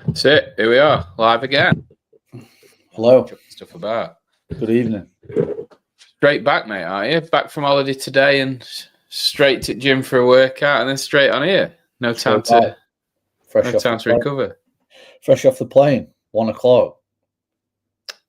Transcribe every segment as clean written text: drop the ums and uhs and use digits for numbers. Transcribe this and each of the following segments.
That's it. Here we are, live again. Hello. Stuff about. Good evening. Straight back, mate, are you? Back from holiday today and straight to gym for a workout and then straight on here. No time to recover. Fresh off the plane, 1 o'clock.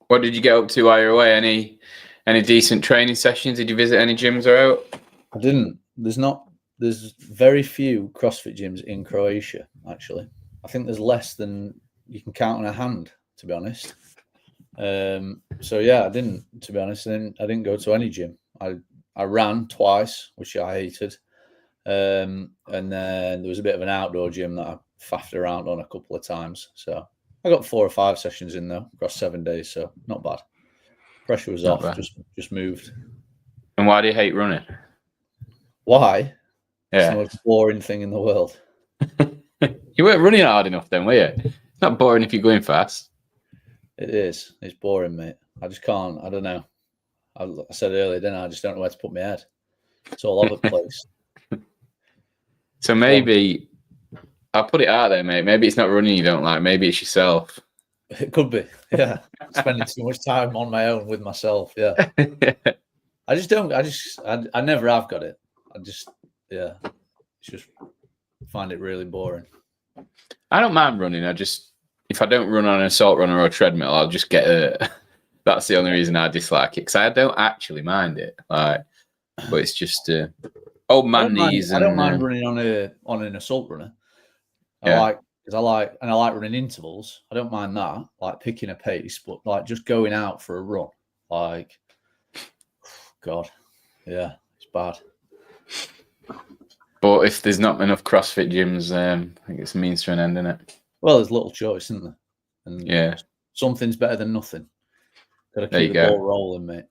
What did you get up to while you're away? Any decent training sessions? Did you visit any gyms or out? I didn't. There's very few CrossFit gyms in Croatia, actually. I think there's less than you can count on a hand, to be honest. So yeah, I didn't, to be honest. I didn't go to any gym. I ran twice, which I hated. And then there was a bit of an outdoor gym that I faffed around on a couple of times. So I got 4 or 5 sessions in though, across 7 days. So not bad. Pressure was off, just moved. And why do you hate running? Why? Yeah. It's the most boring thing in the world. You weren't running hard enough then, were you? It's not boring if you're going fast. It is. It's boring, mate. I just can't. I don't know. I said earlier, didn't I? I just don't know where to put my head. It's all over the place. So maybe, I'll put it out there, mate. Maybe it's not running you don't like. Maybe it's yourself. It could be. Yeah. Spending too much time on my own with myself. Yeah. I just don't. I never have got it. It's just find it really boring. I don't mind running. If I don't run on an assault run or a treadmill, I'll just get hurt. That's the only reason I dislike it, because I don't actually mind it. But it's just old man knees. I don't mind running on an assault runner. I like running intervals. I don't mind that, like picking a pace, but like just going out for a run, like, God, yeah, it's bad. But if there's not enough CrossFit gyms, I think it's a means to an end, isn't it? Well, there's little choice, isn't there? And yeah, something's better than nothing. Got to keep the ball rolling, mate.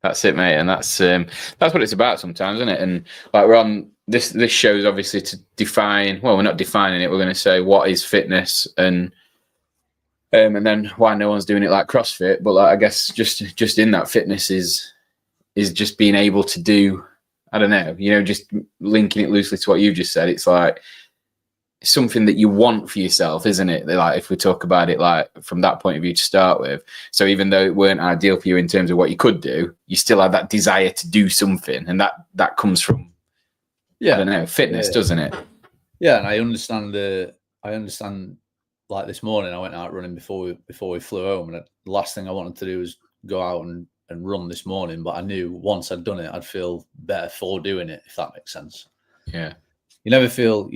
That's it, mate, and that's what it's about sometimes, isn't it? And like we're on this show's obviously to define. Well, we're not defining it. We're going to say what is fitness and then why no one's doing it like CrossFit. But like, I guess just in that, fitness is just being able to do. I don't know, just linking it loosely to what you just said. It's like something that you want for yourself, isn't it? Like if we talk about it like from that point of view to start with. So even though it weren't ideal for you in terms of what you could do, you still have that desire to do something, and that comes from I don't know, fitness, doesn't it? Yeah, and I understand. Like this morning, I went out running before we flew home, and the last thing I wanted to do was go out and run this morning, but I knew once I'd done it, I'd feel better for doing it, if that makes sense. Yeah. You never feel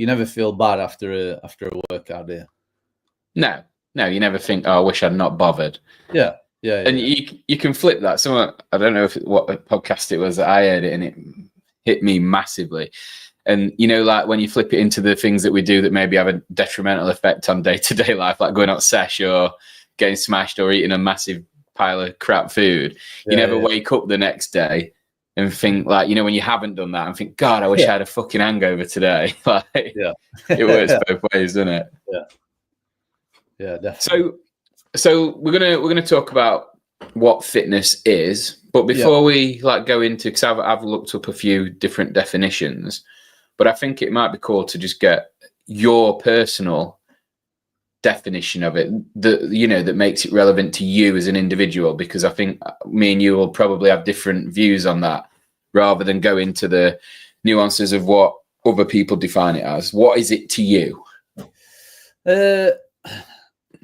bad after a workout, do you? No, you never think, oh, I wish I'd not bothered. Yeah. And you can flip that. I don't know what podcast it was that I heard it, and it hit me massively. And like when you flip it into the things that we do that maybe have a detrimental effect on day-to-day life, like going out sesh or getting smashed or eating a massive pile of crap food, you never wake up the next day and think like, when you haven't done that and think, God, I wish I had a fucking hangover today. Like, it works both ways, doesn't it? Yeah, definitely. So we're gonna talk about what fitness is, but before we go into, because I've looked up a few different definitions, but I think it might be cool to just get your personal definition of it that makes it relevant to you as an individual, because I think me and you will probably have different views on that, rather than go into the nuances of what other people define it as. What is it to you? So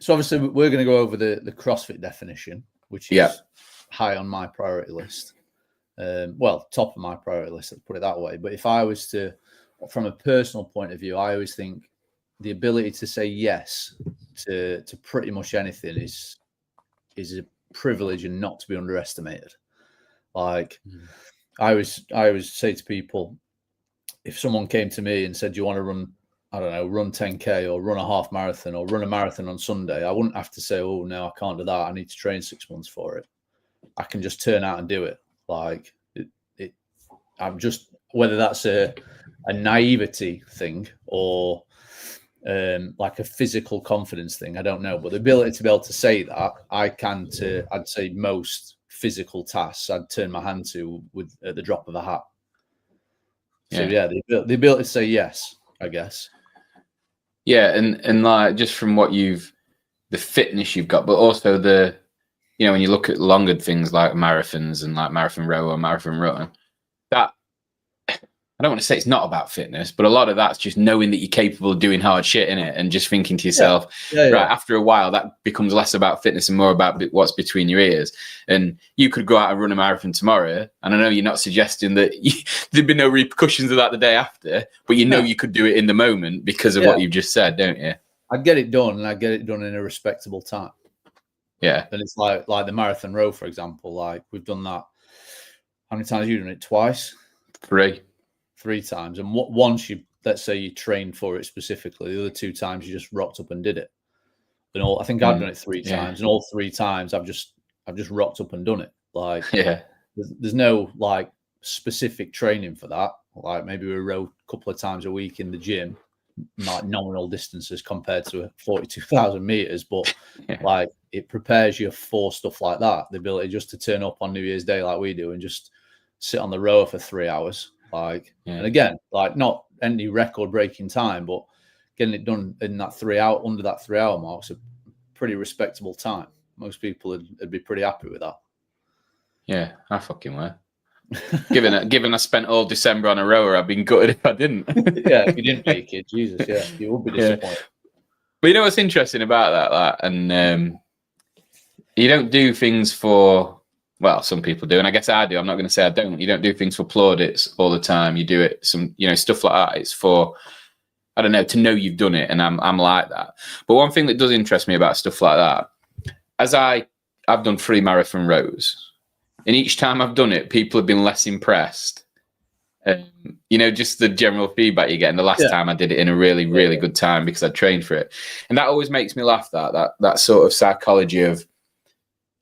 obviously we're going to go over the CrossFit definition, which is high on my priority list. Well, top of my priority list, let's put it that way. But if I was to, from a personal point of view, I always think the ability to say yes to pretty much anything is a privilege and not to be underestimated. Like I always say to people, if someone came to me and said, do you want to run 10K or run a half marathon or run a marathon on Sunday, I wouldn't have to say, oh no, I can't do that, I need to train 6 months for it. I can just turn out and do it. Like I'm just, whether that's a naivety thing or like a physical confidence thing, I don't know, but the ability to be able to say that I'd say most physical tasks I'd turn my hand to at the drop of a hat. So the ability to say yes, I guess. Yeah, and like just from what the fitness you've got, but also the, when you look at longer things like marathons and like marathon row or marathon run, that I don't want to say it's not about fitness, but a lot of that's just knowing that you're capable of doing hard shit in it, and just thinking to yourself, right, after a while, that becomes less about fitness and more about what's between your ears. And you could go out and run a marathon tomorrow, and I know you're not suggesting that there'd be no repercussions of that the day after, but you could do it in the moment because of what you've just said, don't you? I'd get it done, and I'd get it done in a respectable time. Yeah. And it's like the marathon row, for example. Like, we've done that. How many times have you done it? Twice? Three times. And once let's say you trained for it specifically, the other 2 times you just rocked up and did it. And I think I've done it 3 times, and all 3 times I've just rocked up and done it. Like, there's no like specific training for that. Like, maybe we row a couple of times a week in the gym, like nominal distances compared to 42,000 meters, but like, it prepares you for stuff like that. The ability just to turn up on New Year's Day like we do and just sit on the rower for 3 hours. Like, and again, like, not any record-breaking time, but getting it done in that 3 hour, under that 3 hour mark, is a pretty respectable time. Most people would be pretty happy with that. Yeah, I fucking were. Given I spent all December on a rower, I'd been gutted if I didn't. If you didn't make it, Jesus, you would be disappointed. But you know what's interesting about that, and you don't do things for. Well, some people do, and I guess I do. I'm not going to say I don't. You don't do things for plaudits all the time. You do it stuff like that. It's for, I don't know, to know you've done it, and I'm like that. But one thing that does interest me about stuff like that, as I've done 3 marathon rows, and each time I've done it, people have been less impressed. Just the general feedback you get. And the last time I did it in a really, really good time because I trained for it, and that always makes me laugh. That sort of psychology of,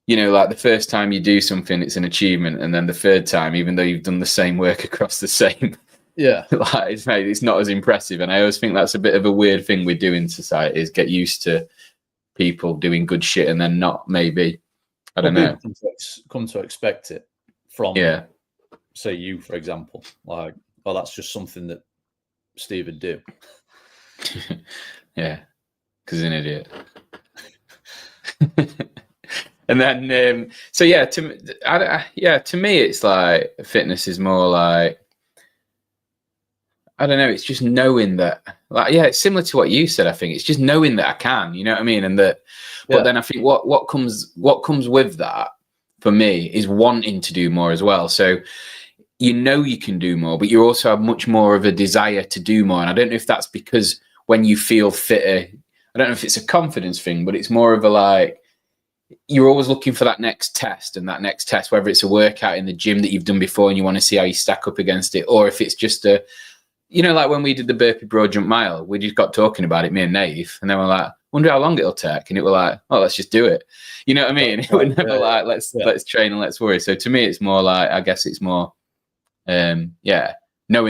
like the first time you do something, it's an achievement. And then the third time, even though you've done the same work across the same, like it's not as impressive. And I always think that's a bit of a weird thing we do in society, is get used to people doing good shit and then not maybe, I don't know. Come to expect it from, say you, for example, like, well, that's just something that Steve would do. Yeah, because he's an idiot. And then, to me, it's like fitness is more like, I don't know, it's just knowing that, like, it's similar to what you said. I think it's just knowing that I can, you know what I mean? And that, but then I think what comes with that for me is wanting to do more as well. So, you can do more, but you also have much more of a desire to do more. And I don't know if that's because when you feel fitter, I don't know if it's a confidence thing, but it's more of a like, you're always looking for that next test, and that next test, whether it's a workout in the gym that you've done before and you want to see how you stack up against it, or if it's just a, like when we did the burpee broad jump mile, we just got talking about it, me and Nave, and then we're like, wonder how long it'll take, and it was like, oh, let's just do it. You know what I mean? It was never like, let's train and let's worry. So to me, it's more like, I guess it's more, knowing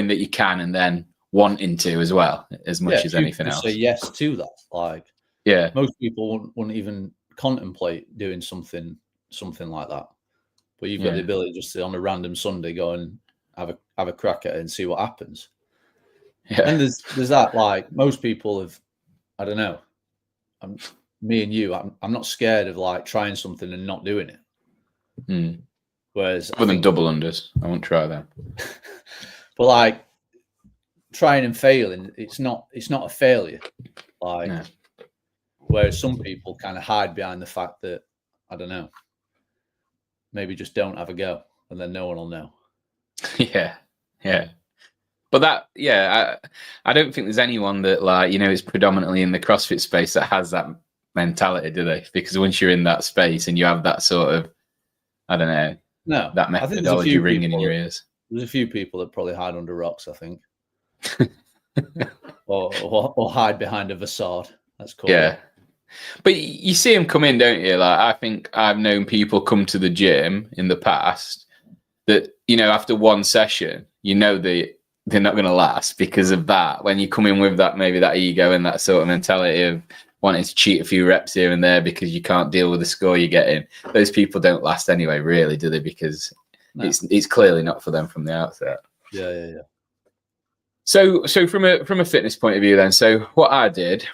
that you can and then wanting to as well, as much as anything else. Say yes to that. Like, most people wouldn't even contemplate doing something like that, but you've got the ability just to, on a random Sunday, go and have a crack at it and see what happens. And there's that, like, most people have, I don't know, me and you, I'm not scared of like trying something and not doing it. Whereas other than double unders, I won't try that. But like, trying and failing, it's not a failure. Like, whereas some people kind of hide behind the fact that, I don't know, maybe just don't have a go, and then no one will know. Yeah. But that, I don't think there's anyone that, like, is predominantly in the CrossFit space that has that mentality, do they? Because once you're in that space and you have that sort of, I don't know, that methodology ringing in your ears. There's a few people that probably hide under rocks, I think. or hide behind a facade. That's cool. Yeah. But you see them come in, don't you? Like, I think I've known people come to the gym in the past that, after one session, they're not going to last because of that. When you come in with that, maybe that ego and that sort of mentality of wanting to cheat a few reps here and there because you can't deal with the score you're getting, those people don't last anyway, really, do they? Because it's clearly not for them from the outset. Yeah. So from a fitness point of view, then, so what I did,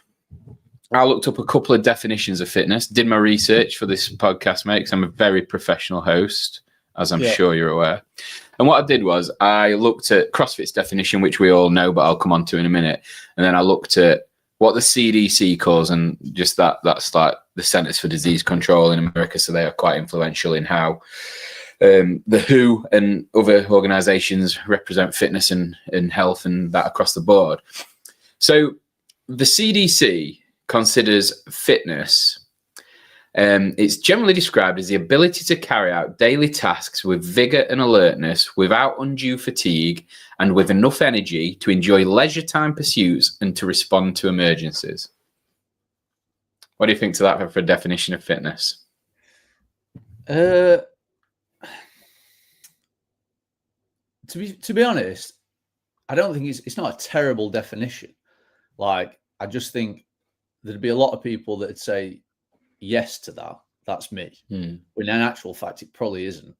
I looked up a couple of definitions of fitness, did my research for this podcast, mate, because I'm a very professional host, as I'm sure you're aware. And what I did was I looked at CrossFit's definition, which we all know, but I'll come on to in a minute. And then I looked at what the CDC calls, and just that's like the Centers for Disease Control in America. So they are quite influential in how the WHO and other organizations represent fitness and health and that across the board. So the CDC considers fitness, it's generally described as the ability to carry out daily tasks with vigor and alertness without undue fatigue and with enough energy to enjoy leisure time pursuits and to respond to emergencies. What do you think to that for a definition of fitness? To be honest, I don't think it's not a terrible definition. Like, I just think there'd be a lot of people that'd say yes to that. That's me. When in actual fact, it probably isn't.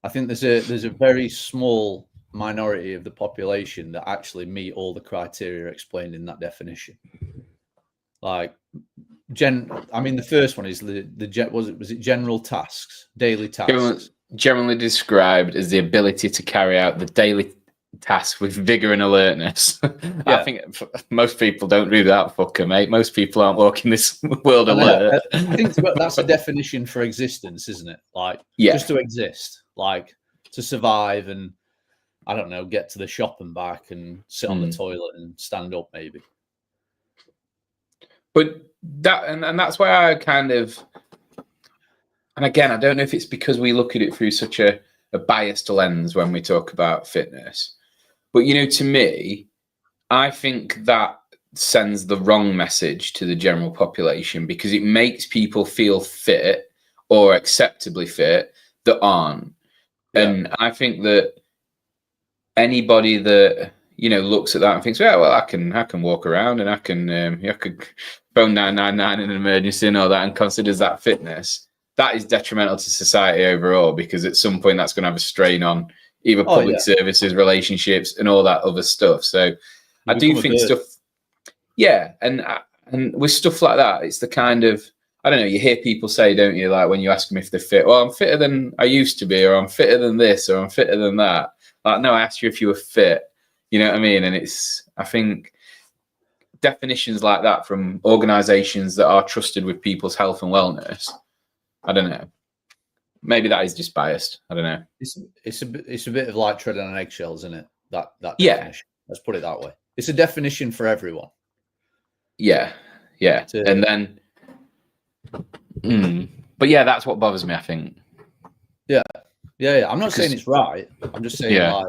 I think there's a very small minority of the population that actually meet all the criteria explained in that definition. Like, the first one is was it general tasks, daily tasks? Generally described as the ability to carry out the daily tasks with vigor and alertness. I think most people don't do that, fucker, mate. Most people aren't walking this world alert. I think that's a definition for existence, isn't it? Like, just to exist, like to survive, and I don't know, get to the shop and back, and sit on the toilet and stand up, maybe. But that's why I kind of, and again, I don't know if it's because we look at it through such a biased lens when we talk about fitness. But, to me, I think that sends the wrong message to the general population, because it makes people feel fit or acceptably fit that aren't. Yeah. And I think that anybody that, looks at that and thinks, well, I can walk around and I could phone 999 in an emergency and all that, and considers that fitness, that is detrimental to society overall, because at some point that's going to have a strain on either public services, relationships, and all that other stuff. So I do think stuff, and with stuff like that, it's the kind of, I don't know, you hear people say, don't you, like when you ask them if they're fit, well, I'm fitter than I used to be, or I'm fitter than this, or I'm fitter than that. Like, no, I asked you if you were fit. You know what I mean? And I think definitions like that from organizations that are trusted with people's health and wellness, I don't know. Maybe that is just biased. I don't know. It's a bit of like treading on eggshells, isn't it? That definition. Let's put it that way. It's a definition for everyone. Yeah. And then, but yeah, that's what bothers me, I think. Yeah. I'm not saying it's right. I'm just saying like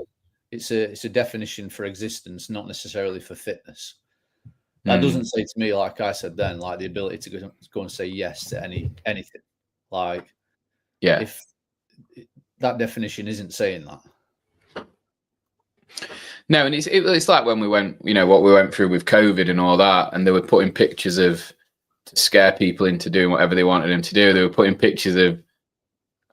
it's a definition for existence, not necessarily for fitness. That doesn't say to me, like I said then, like the ability to go and say yes to anything. Like, if that definition isn't saying that. No, and it's like when we went, what we went through with COVID and all that, and they were putting pictures of, to scare people into doing whatever they wanted them to do. They were putting pictures of,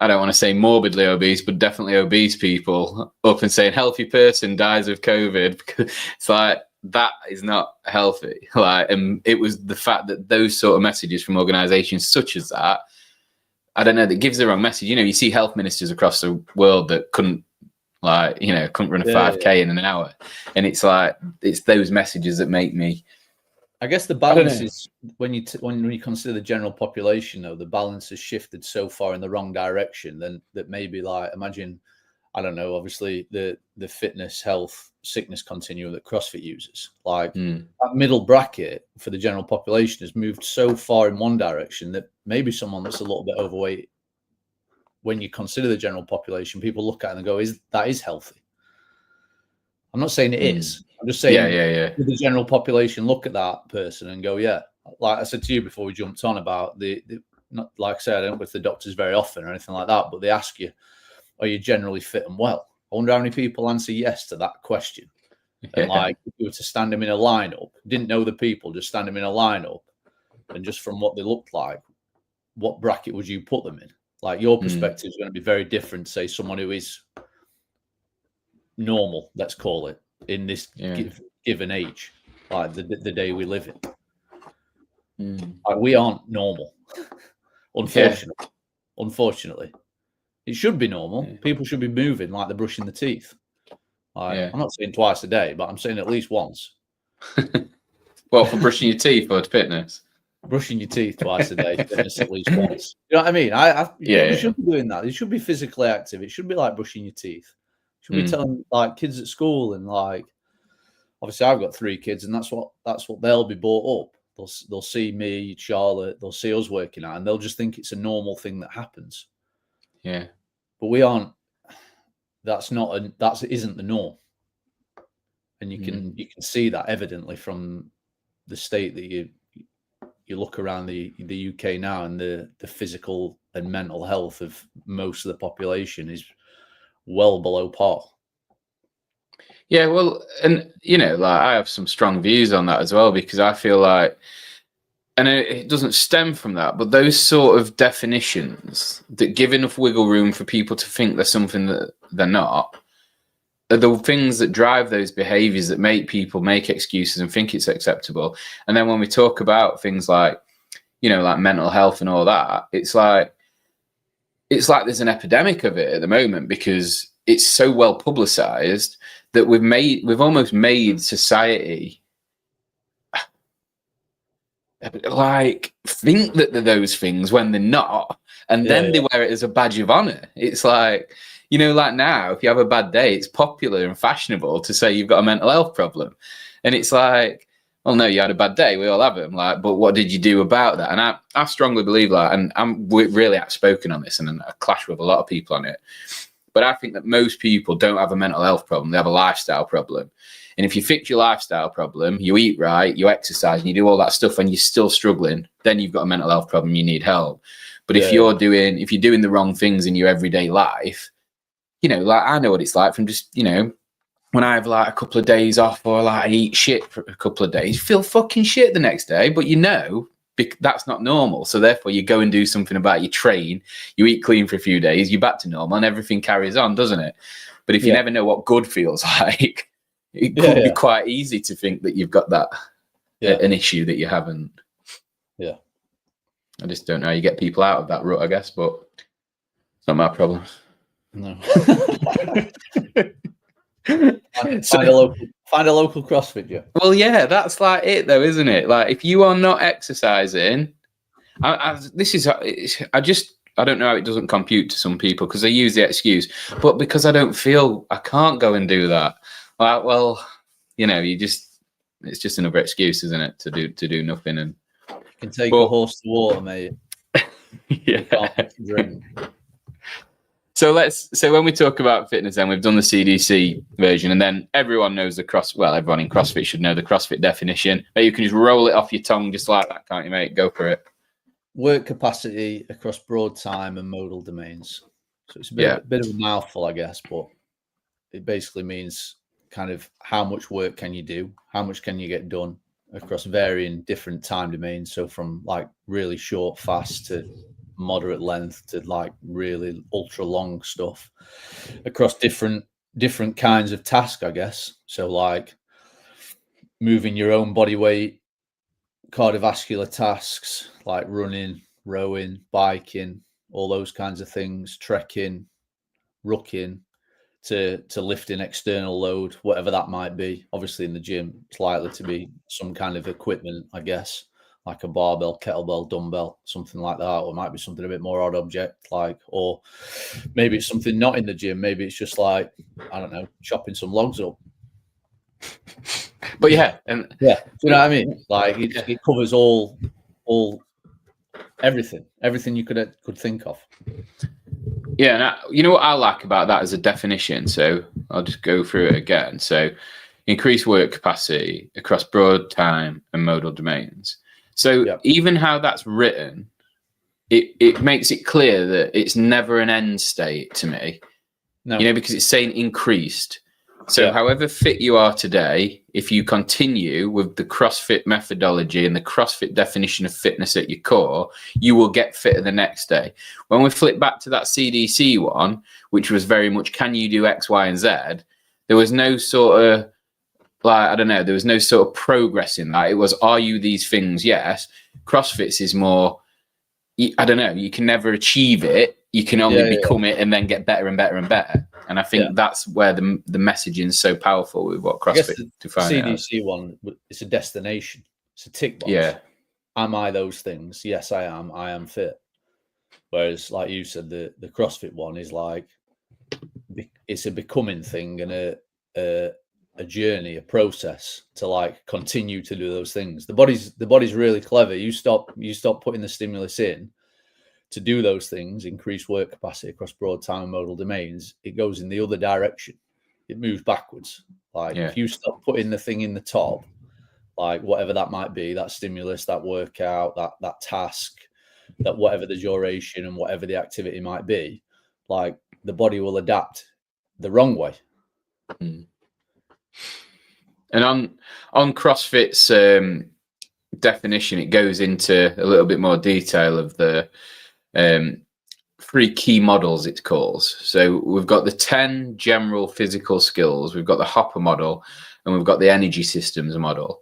I don't want to say morbidly obese, but definitely obese people up and saying healthy person dies of COVID, because it's like, that is not healthy. Like, and it was the fact that those sort of messages from organizations such as that, I don't know, that gives the wrong message. You see health ministers across the world that couldn't run a 5K in an hour. And it's like, it's those messages that make me. I guess the balance is when you consider the general population, though, the balance has shifted so far in the wrong direction then that maybe, like, imagine, I don't know, obviously the fitness, health, sickness continuum that CrossFit uses. Like, that middle bracket for the general population has moved so far in one direction that maybe someone that's a little bit overweight, when you consider the general population, people look at it and go, that is healthy. I'm not saying it is. I'm just saying the general population look at that person and go, yeah. Like I said to you before we jumped on about not, like I said, I don't go to the doctors very often or anything like that, but they ask you, are you generally fit and well? I wonder how many people answer yes to that question. And like, if you were to stand them in a lineup, didn't know the people, just stand them in a lineup, and just from what they looked like, what bracket would you put them in? Like, your perspective is going to be very different to, say, someone who is normal, let's call it, in this given age, like the day we live in. Like, we aren't normal, unfortunately. Unfortunately, it should be normal. People should be moving like they're brushing the teeth. I'm not saying twice a day, but I'm saying at least once. Well, for brushing your teeth or fitness? Brushing your teeth twice a day, fitness at least once. You know what I mean? You should be doing that. You should be physically active. It should be like brushing your teeth. You should be telling like kids at school, and like, obviously I've got 3 kids, and that's what they'll be brought up. They'll see me, Charlotte, they'll see us working out, and they'll just think it's a normal thing that happens. Yeah. But we aren't. That isn't the norm. And you can see that evidently from the state that you look around the UK now, and the physical and mental health of most of the population is well below par. Yeah, well, and like, I have some strong views on that as well, because I feel like, and it doesn't stem from that, but those sort of definitions that give enough wiggle room for people to think they're something that they're not, are the things that drive those behaviors that make people make excuses and think it's acceptable. And then when we talk about things like, like mental health and all that, it's like there's an epidemic of it at the moment, because it's so well publicized that we've almost made society like think that they're those things when they're not, and then they wear it as a badge of honor. It's like, like now, if you have a bad day, it's popular and fashionable to say you've got a mental health problem. And it's like, well, no, you had a bad day. We all have them. Like, but what did you do about that? And I strongly believe that, and I'm really outspoken on this, and I clash with a lot of people on it. But I think that most people don't have a mental health problem. They have a lifestyle problem. And if you fix your lifestyle problem, you eat right, you exercise, and you do all that stuff, and you're still struggling, then you've got a mental health problem. You need help. But if you're doing the wrong things in your everyday life, like, I know what it's like from just, when I have like a couple of days off, or like I eat shit for a couple of days, you feel fucking shit the next day, but that's not normal. So therefore you go and do something about it. You train, you eat clean for a few days, you're back to normal, and everything carries on, doesn't it? But if you never know what good feels like, it could be quite easy to think that you've got that an issue that you haven't. Yeah. I just don't know how you get people out of that rut, I guess, but it's not my problem. No. Find a local CrossFit gym. Well, yeah, that's like it though, isn't it? Like, if you are not exercising, I don't know how it doesn't compute to some people, because they use the excuse, but because I don't feel, I can't go and do that. Like, well, it's just another excuse, isn't it, to do nothing. And you can take a horse to water, mate. Yeah. So when we talk about fitness, then we've done the CDC version, and then everyone knows everyone in CrossFit should know the CrossFit definition. But you can just roll it off your tongue just like that, can't you, mate? Go for it. Work capacity across broad time and modal domains. So it's a bit of a mouthful, I guess, but it basically means kind of how much work can you do, how much can you get done across varying different time domains. So from like really short, fast to moderate length to like really ultra long stuff across different kinds of tasks, I guess. So like moving your own body weight, cardiovascular tasks like running, rowing, biking, all those kinds of things, trekking, rucking, to lifting external load, whatever that might be. Obviously in the gym, it's likely to be some kind of equipment, I guess, like a barbell, kettlebell, dumbbell, something like that. Or it might be something a bit more odd object, or maybe it's something not in the gym. Maybe it's just like, I don't know, chopping some logs up. But you know what I mean? Like it covers all everything you could think of. Yeah, and you know what I like about that as a definition? So I'll just go through it again. So increase work capacity across broad time and modal domains. So even how that's written, it makes it clear that it's never an end state to me. No. Because it's saying increased. So however fit you are today, if you continue with the CrossFit methodology and the CrossFit definition of fitness at your core, you will get fitter the next day. When we flip back to that CDC one, which was very much, can you do X, Y, and Z? There was no sort of like, I don't know, there was no sort of progress in that. It was, are you these things? Yes. CrossFit's is more, I don't know, you can never achieve it. You can only become it and then get better and better and better. And I think that's where the messaging is so powerful with what CrossFit defines. CDC one, it's a destination. It's a tick box. Yeah. Am I those things? Yes, I am. I am fit. Whereas, like you said, the CrossFit one is like, it's a becoming thing and a journey, a process to like continue to do those things. The body's really clever. You stop putting the stimulus in to do those things, increase work capacity across broad time and modal domains, it goes in the other direction. It moves backwards. Like if you stop putting the thing in the top, like whatever that might be, that stimulus, that workout, that task, that whatever the duration and whatever the activity might be, like the body will adapt the wrong way. And on CrossFit's definition, it goes into a little bit more detail of the 3 key models it calls. So we've got the 10 general physical skills, we've got the Hopper model, and we've got the energy systems model.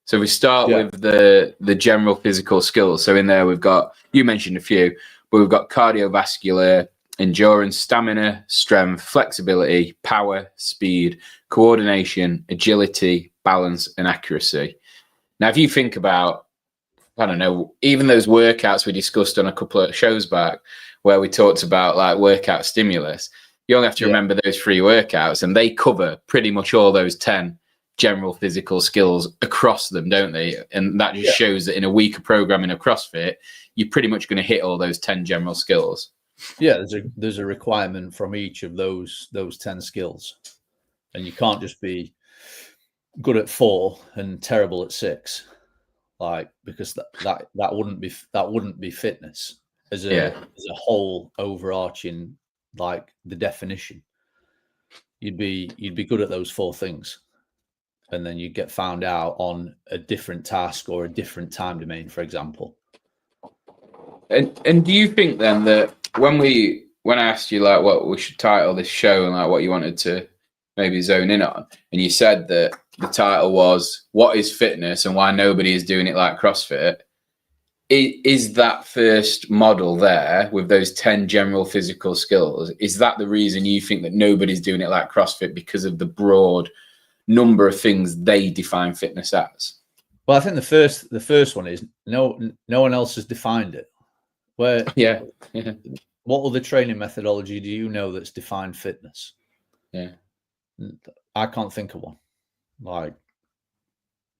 So we start with the general physical skills. So in there we've got, you mentioned a few, but we've got cardiovascular, endurance, stamina, strength, flexibility, power, speed, coordination, agility, balance, and accuracy. Now, if you think about, I don't know, even those workouts we discussed on a couple of shows back where we talked about like workout stimulus, you only have to remember those 3 workouts and they cover pretty much all those 10 general physical skills across them, don't they? And that just shows that in a week of programming of CrossFit, you're pretty much going to hit all those 10 general skills. Yeah, there's a requirement from each of those 10 skills. And you can't just be good at 4 and terrible at 6. Like, because that wouldn't be fitness as a whole overarching, like the definition. You'd be good at those 4 things, and then you get found out on a different task or a different time domain, for example. And do you think then that when I asked you like what we should title this show and like what you wanted to maybe zone in on, and you said that the title was "What is Fitness and Why Nobody is Doing It Like CrossFit," is that first model there with those 10 general physical skills, is that the reason you think that nobody's doing it like CrossFit, because of the broad number of things they define fitness as? Well, I think the first one is no one else has defined it. Where what other training methodology do you know that's defined fitness? I can't think of one. Like,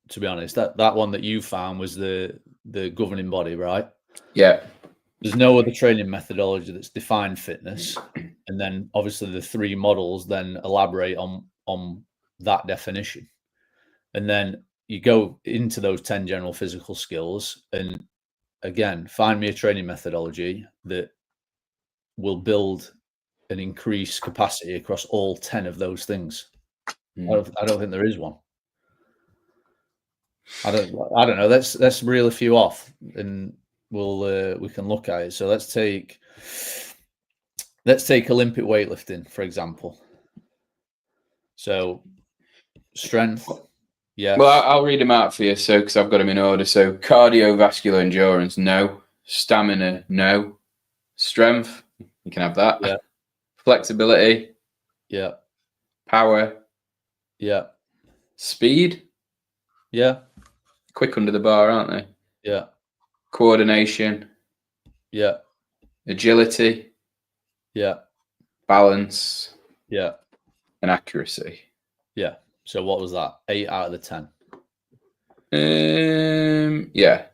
to be honest, that one that you found was the governing body, right? Yeah. There's no other training methodology that's defined fitness. And then obviously the 3 models then elaborate on that definition. And then you go into those 10 general physical skills and again, find me a training methodology that will build and increase capacity across all 10 of those things. I don't think there is one. I don't know. Let's reel a few off, and we can look at it. So let's take Olympic weightlifting, for example. So strength, yeah. Well, I'll read them out for you. So because I've got them in order. So cardiovascular endurance, no. Stamina, no. Strength, you can have that. Yeah. Flexibility, yeah. Power, yeah. Speed, yeah. Quick under the bar, aren't they? Yeah. Coordination, yeah. Agility, yeah. Balance, yeah. And accuracy. Yeah. So what was that? 8 out of the 10. Yeah.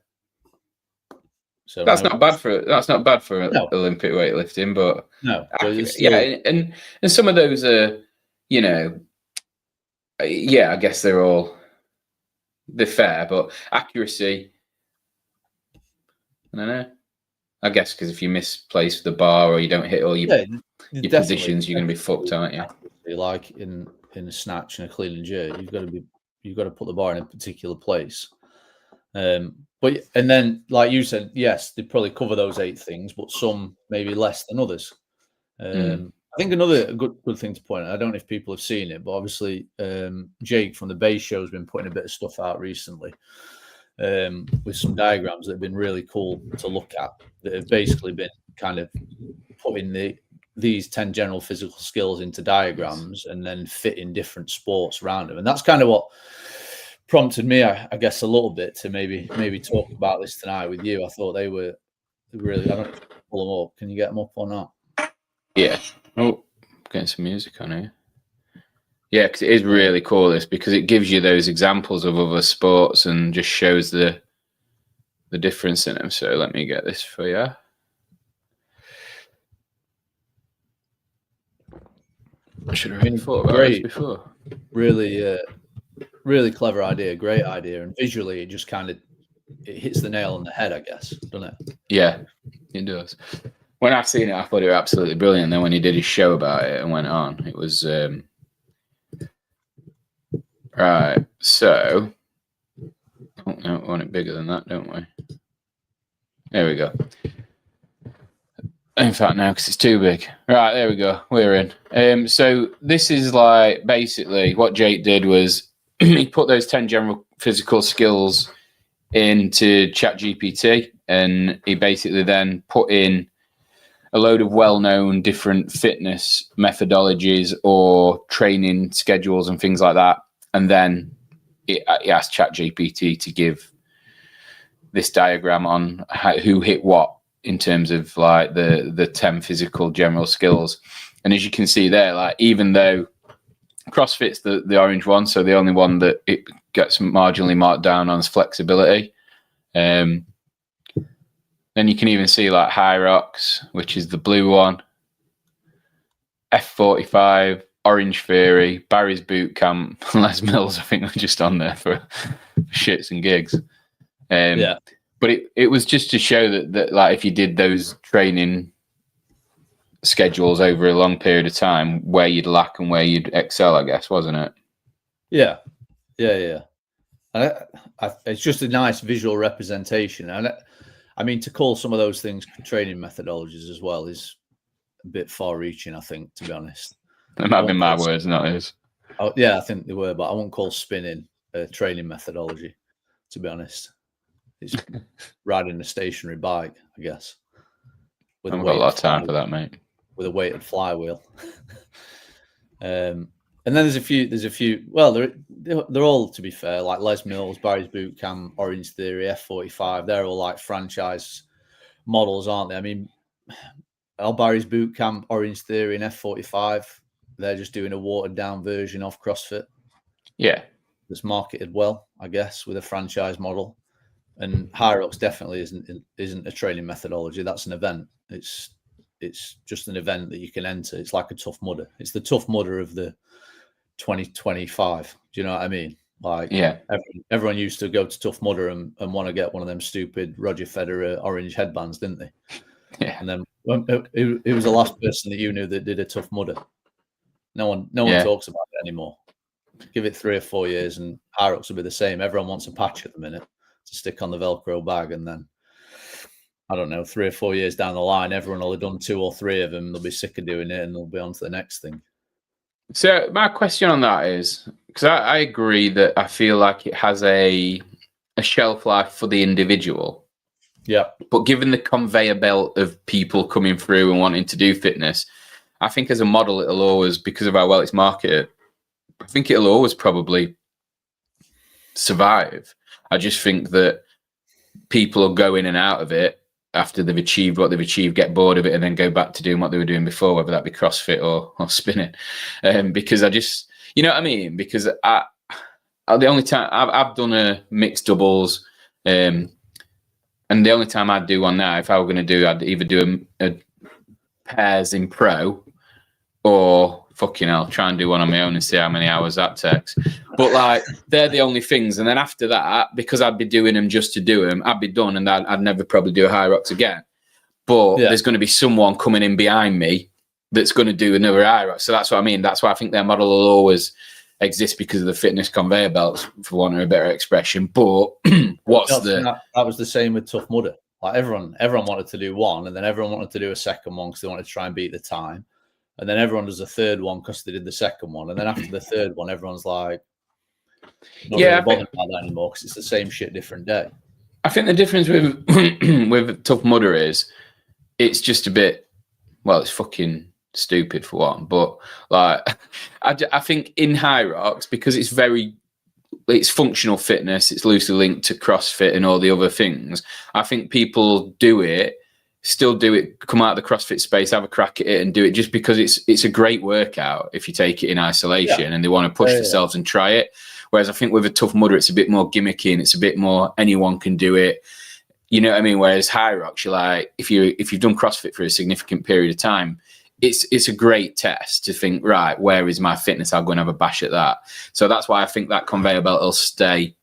So that's not bad for Olympic weightlifting, but no. And some of those are, I guess they're fair, but accuracy, I don't know. I guess because if you misplace the bar or you don't hit all your positions, you're going to be fucked, aren't you? Like in a snatch and a clean and jerk, you've got to put the bar in a particular place. But then, like you said, yes, they probably cover those 8 things, but some maybe less than others. think another good thing to point out, I don't know if people have seen it, but obviously Jake from the base show has been putting a bit of stuff out recently with some diagrams that have been really cool to look at, that have basically been kind of putting these 10 general physical skills into diagrams and then fitting different sports around them. And that's kind of what prompted me, I guess, a little bit to maybe talk about this tonight with you. I thought they were really, I don't know if you can pull them up. Can you get them up or not? Yeah. Oh, getting some music on here. Yeah, because it is really cool, this, because it gives you those examples of other sports and just shows the difference in them. So let me get this for you. I should have really thought about this before. Really, really clever idea. Great idea. And visually, it just kind of hits the nail on the head, I guess, doesn't it? Yeah, it does. When I seen it, I thought it was absolutely brilliant. Then when he did his show about it and went on, it was right. So, oh, no, we want it bigger than that, don't we? There we go. In fact, now because it's too big. Right, there we go. We're in. So this is like basically what Jake did was he put those 10 general physical skills into ChatGPT, and he basically then put in a load of well-known different fitness methodologies or training schedules and things like that. And then he asked ChatGPT to give this diagram on who hit what in terms of like the 10 physical general skills. And as you can see there, like even though CrossFit's the orange one, so the only one that it gets marginally marked down on is flexibility. Then you can even see like High Rocks, which is the blue one, F45, Orange Theory, Barry's Boot Camp, Les Mills, I think, were just on there for shits and gigs. Yeah. But it was just to show that like if you did those training schedules over a long period of time, where you'd lack and where you'd excel, I guess, wasn't it? Yeah. And it's just a nice visual representation. And I mean, to call some of those things training methodologies as well is a bit far-reaching, I think, to be honest. That might have been my words, not his. Oh, yeah, I think they were, but I won't call spinning a training methodology, to be honest. It's riding a stationary bike, I guess. I've got a lot of time for that, mate. With a weighted flywheel. And then there's a few. Well, they're all, to be fair, like Les Mills, Barry's Boot Camp, Orange Theory, F45. They're all like franchise models, aren't they? I mean, Barry's Boot Camp, Orange Theory, and F45. They're just doing a watered down version of CrossFit. Yeah, it's marketed well, I guess, with a franchise model. And High Rocks definitely isn't a training methodology. That's an event. It's just an event that you can enter. It's like a Tough Mudder. It's the Tough Mudder of the 2025. Do you know what I mean? Like, yeah, everyone used to go to Tough Mudder and want to get one of them stupid Roger Federer orange headbands, didn't they? Yeah. And then it was the last person that you knew that did a Tough Mudder. No one talks about it anymore. Give it 3 or 4 years and High Rocks will be the same. Everyone wants a patch at the minute to stick on the Velcro bag, and then I don't know, 3 or 4 years down the line, everyone will have done 2 or 3 of them. They'll be sick of doing it, and they'll be on to the next thing. So my question on that is, because I agree that I feel like it has a shelf life for the individual. Yeah. But given the conveyor belt of people coming through and wanting to do fitness, I think as a model, it'll always, because of how well it's marketed, I think it'll always probably survive. I just think that people will go in and out of it after they've achieved what they've achieved, get bored of it, and then go back to doing what they were doing before, whether that be CrossFit or spinning. Because I just, you know what I mean? Because the only time I've done a mixed doubles, and the only time I'd do one now, if I were going to do, I'd either do a pairs in pro, or fucking hell, try and do one on my own and see how many hours that takes. But like, they're the only things. And then after that, because I'd be doing them just to do them, I'd be done, and I'd never probably do a High Rocks again. But there's going to be someone coming in behind me that's going to do another High Rocks. So that's what I mean. That's why I think their model will always exist, because of the fitness conveyor belts, for want of a better expression. But that was the same with Tough Mudder. Like everyone wanted to do one, and then everyone wanted to do a second one because they wanted to try and beat the time. and then everyone does a third one because they did the second one, and then after the third one, everyone's like, not really bothered about that anymore because it's the same shit, different day. I think the difference with with Tough Mudder is it's just a bit, well, it's fucking stupid for one, but like I think in High Rocks, because it's functional fitness, it's loosely linked to CrossFit and all the other things, I think people still do it, come out of the CrossFit space, have a crack at it and do it just because it's a great workout if you take it in isolation and they want to push themselves and try it. Whereas I think with a Tough Mudder, it's a bit more gimmicky and it's a bit more anyone can do it. You know what I mean? Whereas High Rocks, you're like, if you've done CrossFit for a significant period of time, it's a great test to think, right, where is my fitness? I'll go and have a bash at that. So that's why I think that conveyor belt will stay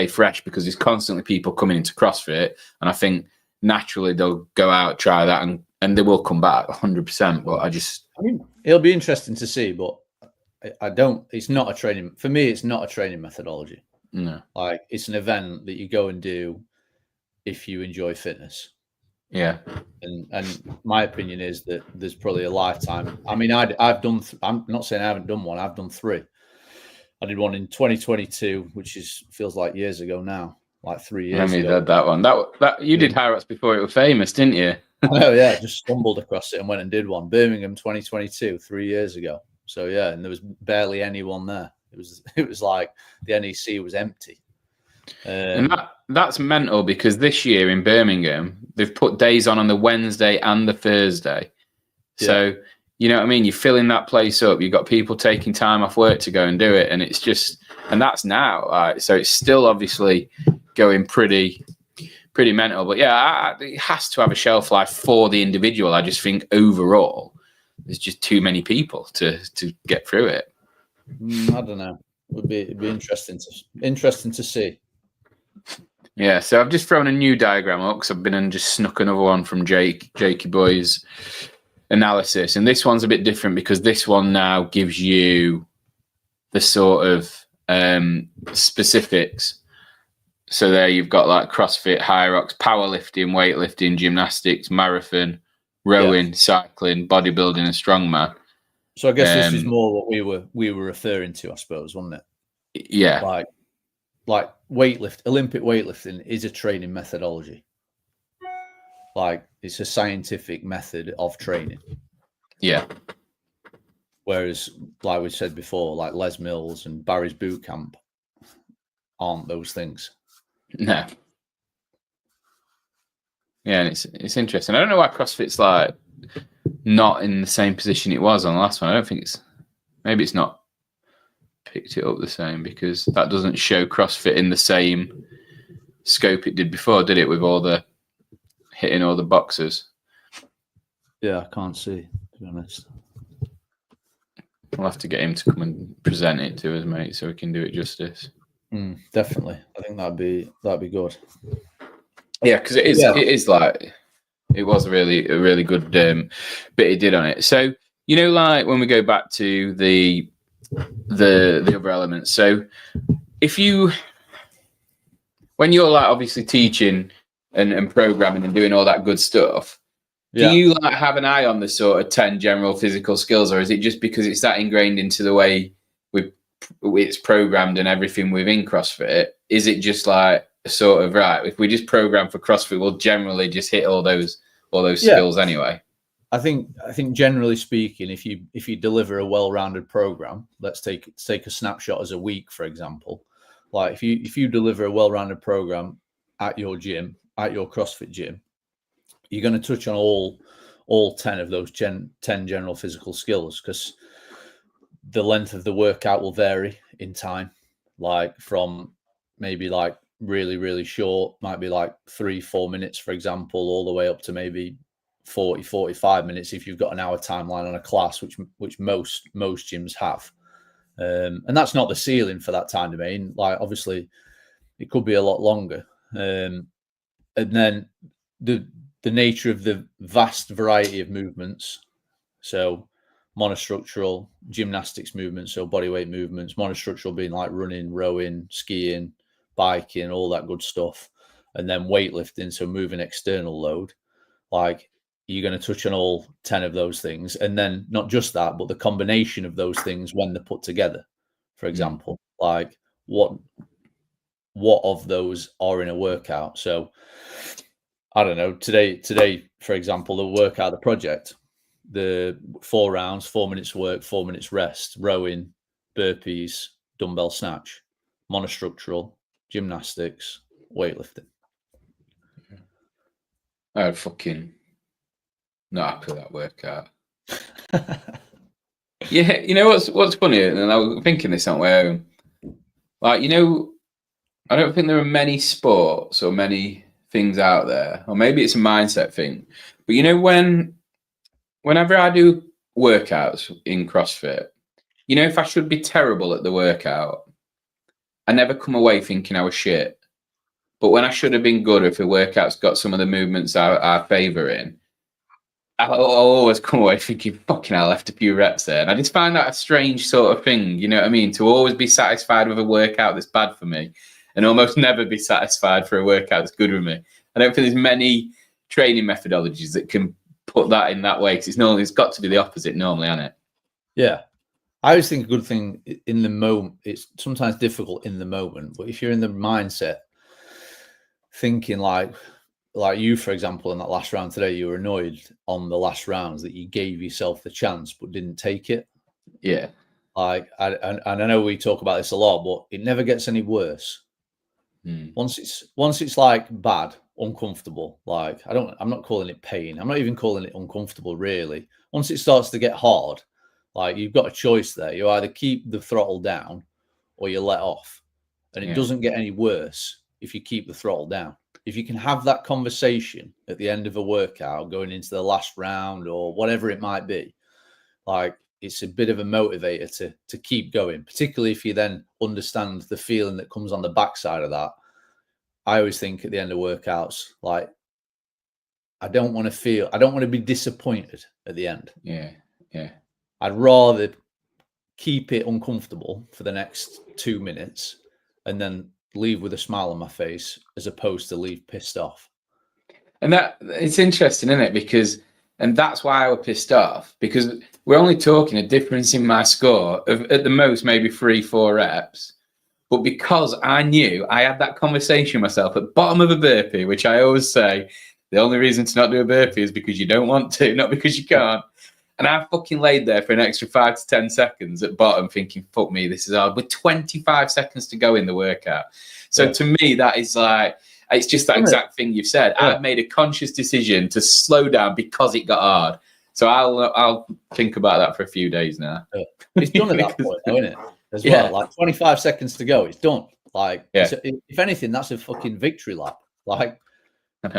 fresh, because there's constantly people coming into CrossFit, and I think naturally they'll go out, try that, and they will come back 100%. But I mean, it'll be interesting to see, but it's not a training, for me, it's not a training methodology. No. Like, it's an event that you go and do if you enjoy fitness. Yeah. And my opinion is that there's probably a lifetime. I mean, I've done, I'm not saying I haven't done one, I've done 3. I did one in 2022, which feels like years ago now, like 3 years ago. That one. That you did High Rocks before it was famous, didn't you? Oh yeah, just stumbled across it and went and did one. Birmingham 2022, 3 years ago. So yeah, and there was barely anyone there. It was like the NEC was empty. And that's mental, because this year in Birmingham they've put days on the Wednesday and the Thursday. So you know what I mean? You're filling that place up. You've got people taking time off work to go and do it, and it's just, and that's now. So it's still obviously going pretty mental. But yeah, it has to have a shelf life for the individual. I just think overall there's just too many people to get through it. I don't know. It'd be interesting to see. Yeah, so I've just thrown a new diagram up because I've been and just snuck another one from Jakey Boy's analysis, and this one's a bit different because this one now gives you the sort of specifics. So there you've got like CrossFit, High Rocks, powerlifting, weightlifting, gymnastics, marathon, rowing, cycling, bodybuilding, and strongman. So I guess this is more what we were referring to, I suppose, wasn't it? Yeah. Like Olympic weightlifting is a training methodology. Like, it's a scientific method of training. Yeah. Whereas, like we said before, like Les Mills and Barry's Boot Camp aren't those things. No. Yeah, and it's interesting. I don't know why CrossFit's like not in the same position it was on the last one. I don't think maybe it's not picked it up the same, because that doesn't show CrossFit in the same scope it did before, did it, with all the hitting all the boxes? Yeah, I can't see, to be honest. We'll have to get him to come and present it to us, mate, so we can do it justice. Definitely. I think that'd be good. Yeah, because it is like, it was a really good bit he did on it. So, you know, like when we go back to the other elements. So when you're like obviously teaching and programming and doing all that good stuff, do you like have an eye on the sort of 10 general physical skills, or is it just because it's that ingrained into the way it's programmed and everything within CrossFit? Is it just like a sort of, right, if we just program for CrossFit, we'll generally just hit all those skills anyway? I think generally speaking, if you deliver a well-rounded program, let's take a snapshot as a week, for example. Like if you deliver a well-rounded program at your gym, at your CrossFit gym, you're going to touch on all 10 of those 10 general physical skills, because the length of the workout will vary in time. Like from maybe like really, really short, might be like 3-4 minutes, for example, all the way up to maybe 40-45 minutes if you've got an hour timeline on a class, which most gyms have. And that's not the ceiling for that time domain. Like obviously it could be a lot longer. And then the nature of the vast variety of movements. So monostructural, gymnastics movements, so bodyweight movements, monostructural being like running, rowing, skiing, biking, all that good stuff. And then weightlifting, so moving external load. Like you're going to touch on all 10 of those things. And then not just that, but the combination of those things when they're put together. For example, like what of those are in a workout? So I don't know, today, for example, the workout, the project, the 4 rounds, 4 minutes work, 4 minutes rest, rowing, burpees, dumbbell snatch, monostructural, gymnastics, weightlifting. I'm fucking not happy with that workout. Yeah, you know what's funny, and I was thinking this on my own. Like, you know, I don't think there are many sports or many things out there, or maybe it's a mindset thing. But you know, whenever I do workouts in CrossFit, you know, if I should be terrible at the workout, I never come away thinking I was shit. But when I should have been good, if the workout's got some of the movements I favour in, I'll always come away thinking, fucking hell, I left a few reps there. And I just find that a strange sort of thing, you know what I mean? To always be satisfied with a workout that's bad for me and almost never be satisfied for a workout that's good with me. I don't think there's many training methodologies that can put that in that way, because it's got to be the opposite normally, hasn't it? Yeah. I always think a good thing in the moment, it's sometimes difficult in the moment, but if you're in the mindset thinking like you, for example, in that last round today, you were annoyed on the last rounds that you gave yourself the chance but didn't take it. Yeah. Like, and I know we talk about this a lot, but it never gets any worse. Once it's like bad, uncomfortable, like I'm not calling it pain. I'm not even calling it uncomfortable, really. Once it starts to get hard, like, you've got a choice there. You either keep the throttle down or you let off. And it doesn't get any worse if you keep the throttle down. If you can have that conversation at the end of a workout, going into the last round or whatever it might be, like, it's a bit of a motivator to keep going, particularly if you then understand the feeling that comes on the backside of that. I always think at the end of workouts, like, I don't want to be disappointed at the end. Yeah. I'd rather keep it uncomfortable for the next 2 minutes and then leave with a smile on my face, as opposed to leave pissed off. And that it's interesting, isn't it? Because, and that's why I was pissed off, because we're only talking a difference in my score of at the most maybe 3-4 reps. But because I knew I had that conversation myself at the bottom of a burpee, which I always say, the only reason to not do a burpee is because you don't want to, not because you can't. And I fucking laid there for an extra 5 to 10 seconds at bottom thinking, fuck me, this is hard, with 25 seconds to go in the workout. So to me, that is like, it's just that exact thing you've said. I've made a conscious decision to slow down because it got hard. So I'll think about that for a few days now. It's done at that point, though, isn't it? As well, like 25 seconds to go, it's done. Like, if anything, that's a fucking victory lap. Like,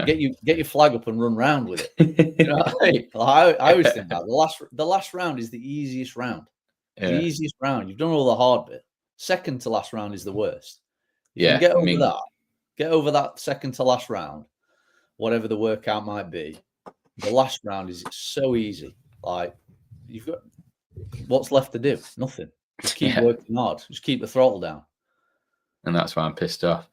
get your flag up and run round with it. You know what I mean? Like, I always think that the last round is the easiest round. The easiest round. You've done all the hard bit. Second to last round is the worst. Get over that second to last round, whatever the workout might be. The last round is so easy. Like, you've got, what's left to do? Nothing. Just keep working hard. Just keep the throttle down. And that's why I'm pissed off.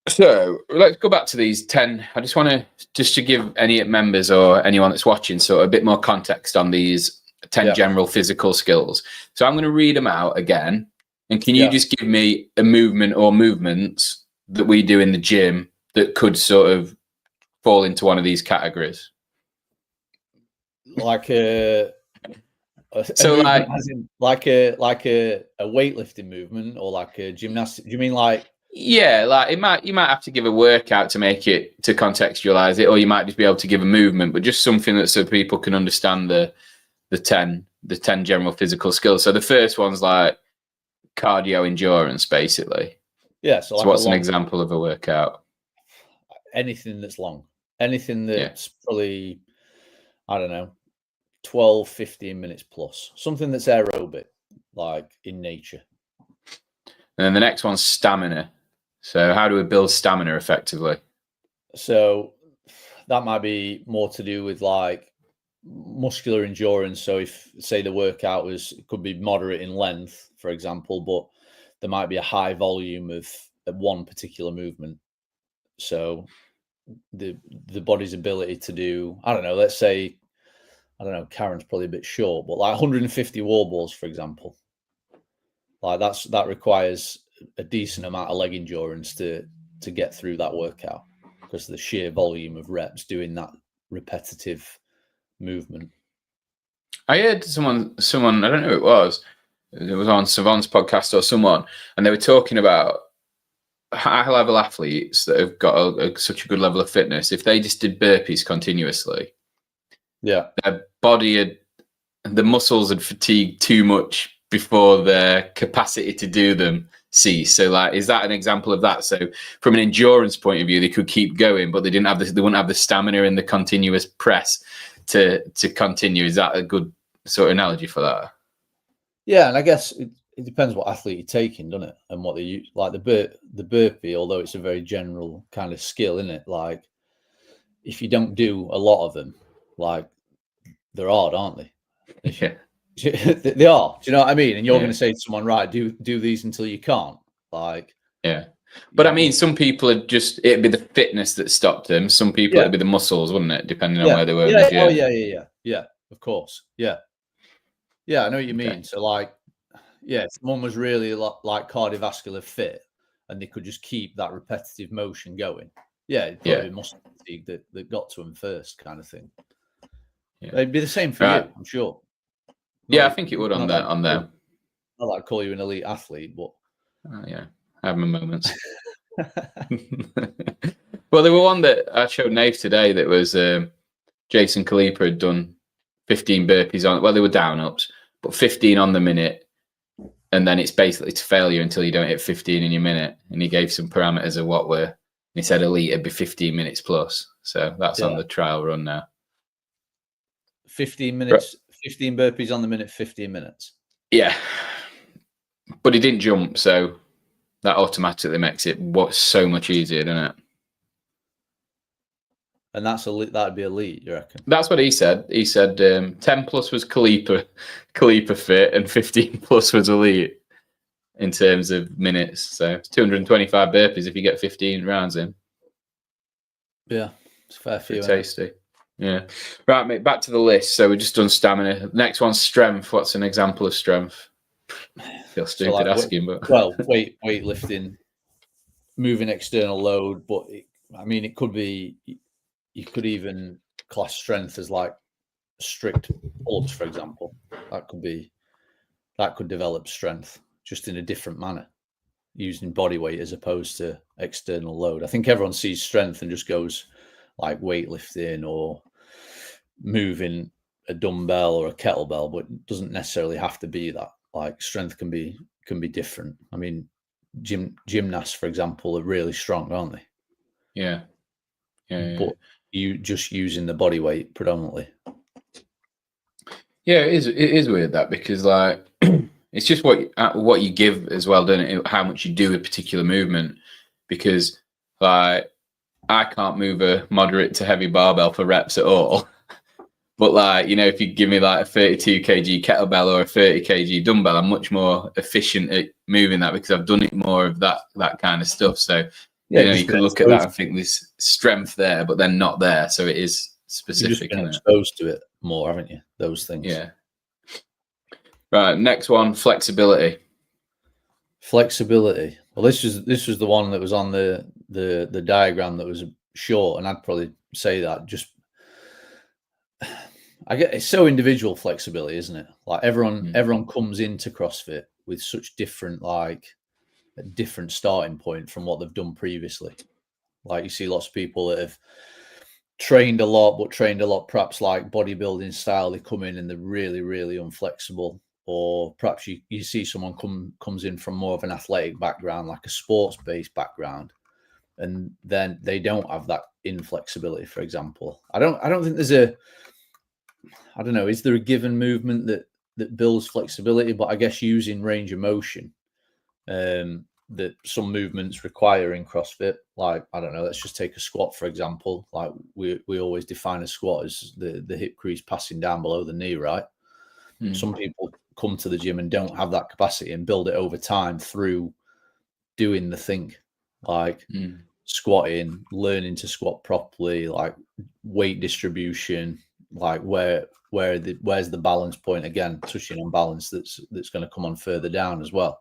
So let's go back to these 10. I just want to give any members or anyone that's watching sort of a bit more context on these 10 general physical skills. So I'm going to read them out again. And can you just give me a movement or movements that we do in the gym that could sort of fall into one of these categories? Like a weightlifting movement, or like a gymnastic? Do you mean like? Yeah, like you might have to give a workout to make it, to contextualize it, or you might just be able to give a movement, but just something that so people can understand the 10 general physical skills. So the first one's like cardio endurance, basically. Yeah. So what's an example of a workout? Anything that's long, anything that's probably, I don't know, 12, 15 minutes plus, something that's aerobic, like in nature. And then the next one's stamina. So how do we build stamina effectively? So that might be more to do with like muscular endurance. So if, say, the workout could be moderate in length, for example, but there might be a high volume of one particular movement. So the body's ability to do, I don't know, let's say, I don't know, Karen's probably a bit short, but like 150 wall balls, for example, like that requires a decent amount of leg endurance to get through that workout because of the sheer volume of reps doing that repetitive movement. I heard someone, I don't know who it was on Savant's podcast or someone, and they were talking about high level athletes that have got such a good level of fitness. If they just did burpees continuously, their body the muscles had fatigued too much before their capacity to do them cease. So, like, is that an example of that? So, from an endurance point of view, they could keep going, but they wouldn't have the stamina and the continuous press to continue. Is that a good sort of analogy for that? Yeah, and I guess it depends what athlete you're taking, doesn't it? And what they use. Like the burpee, although it's a very general kind of skill, isn't it? Like, if you don't do a lot of them, like, they're hard, aren't they? Yeah. They are. Do you know what I mean? And you're going to say to someone, right, do these until you can't. Like, yeah. But I mean, some people it'd be the fitness that stopped them. Some people it'd be the muscles, wouldn't it? Depending on where they were. Yeah. Oh, yeah. Of course. Yeah. Yeah, I know what you mean. So, like, if someone was really like cardiovascular fit and they could just keep that repetitive motion going, it'd probably be muscle fatigue that got to them first, kind of thing. Yeah. It'd be the same for you, I'm sure. I think it would on them. Not like I call you an elite athlete, but I have my moments. Well, there were one that I showed Nave today that was Jason Khalipa had done 15 burpees on. Well, they were down ups, but 15 on the minute, and then it's basically to failure until you don't hit 15 in your minute. And he gave some parameters of what were. He said elite would be 15 minutes plus. So that's on the trial run now. 15 minutes. 15 burpees on the minute, 15 minutes. Yeah. But he didn't jump, so that automatically makes it so much easier, doesn't it? And that'd be elite, you reckon? That's what he said. He said 10 plus was Khalipa fit and 15 plus was elite in terms of minutes. So it's 225 burpees if you get 15 rounds in. Yeah, it's fair for you. Tasty. Yeah. Right, mate, back to the list. So we've just done stamina. Next one's strength. What's an example of strength? I feel stupid asking, but... Well, weightlifting, moving external load, but it could be... You could even class strength as like strict pull-ups, for example. That could develop strength just in a different manner, using body weight as opposed to external load. I think everyone sees strength and just goes like weightlifting or moving a dumbbell or a kettlebell, but it doesn't necessarily have to be that. Like, strength can be different. I mean, gymnasts, for example, are really strong, aren't they? Yeah. But you just using the body weight predominantly. Yeah, it is weird that, because like it's just what you give as well, doesn't it? How much you do a particular movement, because like I can't move a moderate to heavy barbell for reps at all. But like, if you give me like a 32 kg kettlebell or a 30 kg dumbbell, I'm much more efficient at moving that because I've done it more of that kind of stuff. So you can look at that and think there's strength there, but then not there. So it is specific. You've just been exposed to it more, haven't you? Those things. Yeah. Right. Next one, flexibility. Flexibility. Well, this was the one that was on the diagram that was short, and I'd probably say that just. It's so individual flexibility, isn't it? Like everyone comes into CrossFit with such different, like a different starting point from what they've done previously. Like, you see lots of people that have trained a lot perhaps like bodybuilding style. They come in and they're really, really unflexible. Or perhaps you see someone comes in from more of an athletic background, like a sports-based background, and then they don't have that inflexibility, for example. I don't think there's I don't know, is there a given movement that builds flexibility? But I guess using range of motion that some movements require in CrossFit, like, I don't know, let's just take a squat, for example. Like we always define a squat as the hip crease passing down below the knee, right? Some people come to the gym and don't have that capacity and build it over time through doing the thing. Like squatting, learning to squat properly, like weight distribution, like where's the balance point, again touching on balance, that's going to come on further down as well.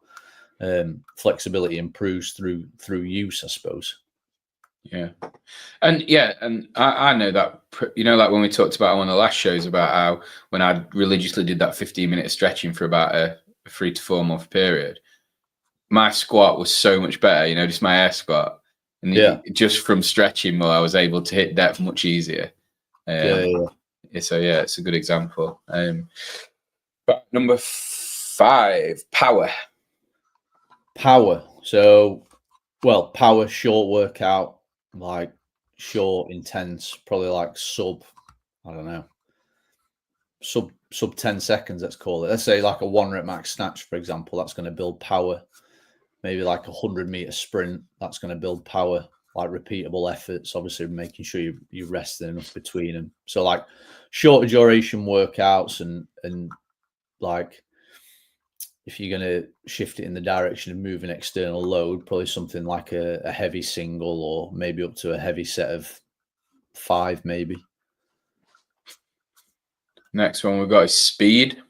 Flexibility improves through use, I suppose. And I know that, like when we talked about on one of the last shows about how when I religiously did that 15-minute stretching for about a 3 to 4 month period, my squat was so much better, just my air squat. And just from stretching more, I was able to hit depth much easier. So it's a good example. But number 5, power. So, power, short workout, like short, intense, probably like sub 10 seconds, let's call it. Let's say like a 1 rep max snatch, for example, that's going to build power. Maybe like a 100-meter sprint, that's going to build power. Like repeatable efforts, obviously making sure you rest enough between them. So like shorter duration workouts, and like if you're going to shift it in the direction of moving external load, probably something like a heavy single, or maybe up to a heavy set of 5 maybe. Next one we've got is speed.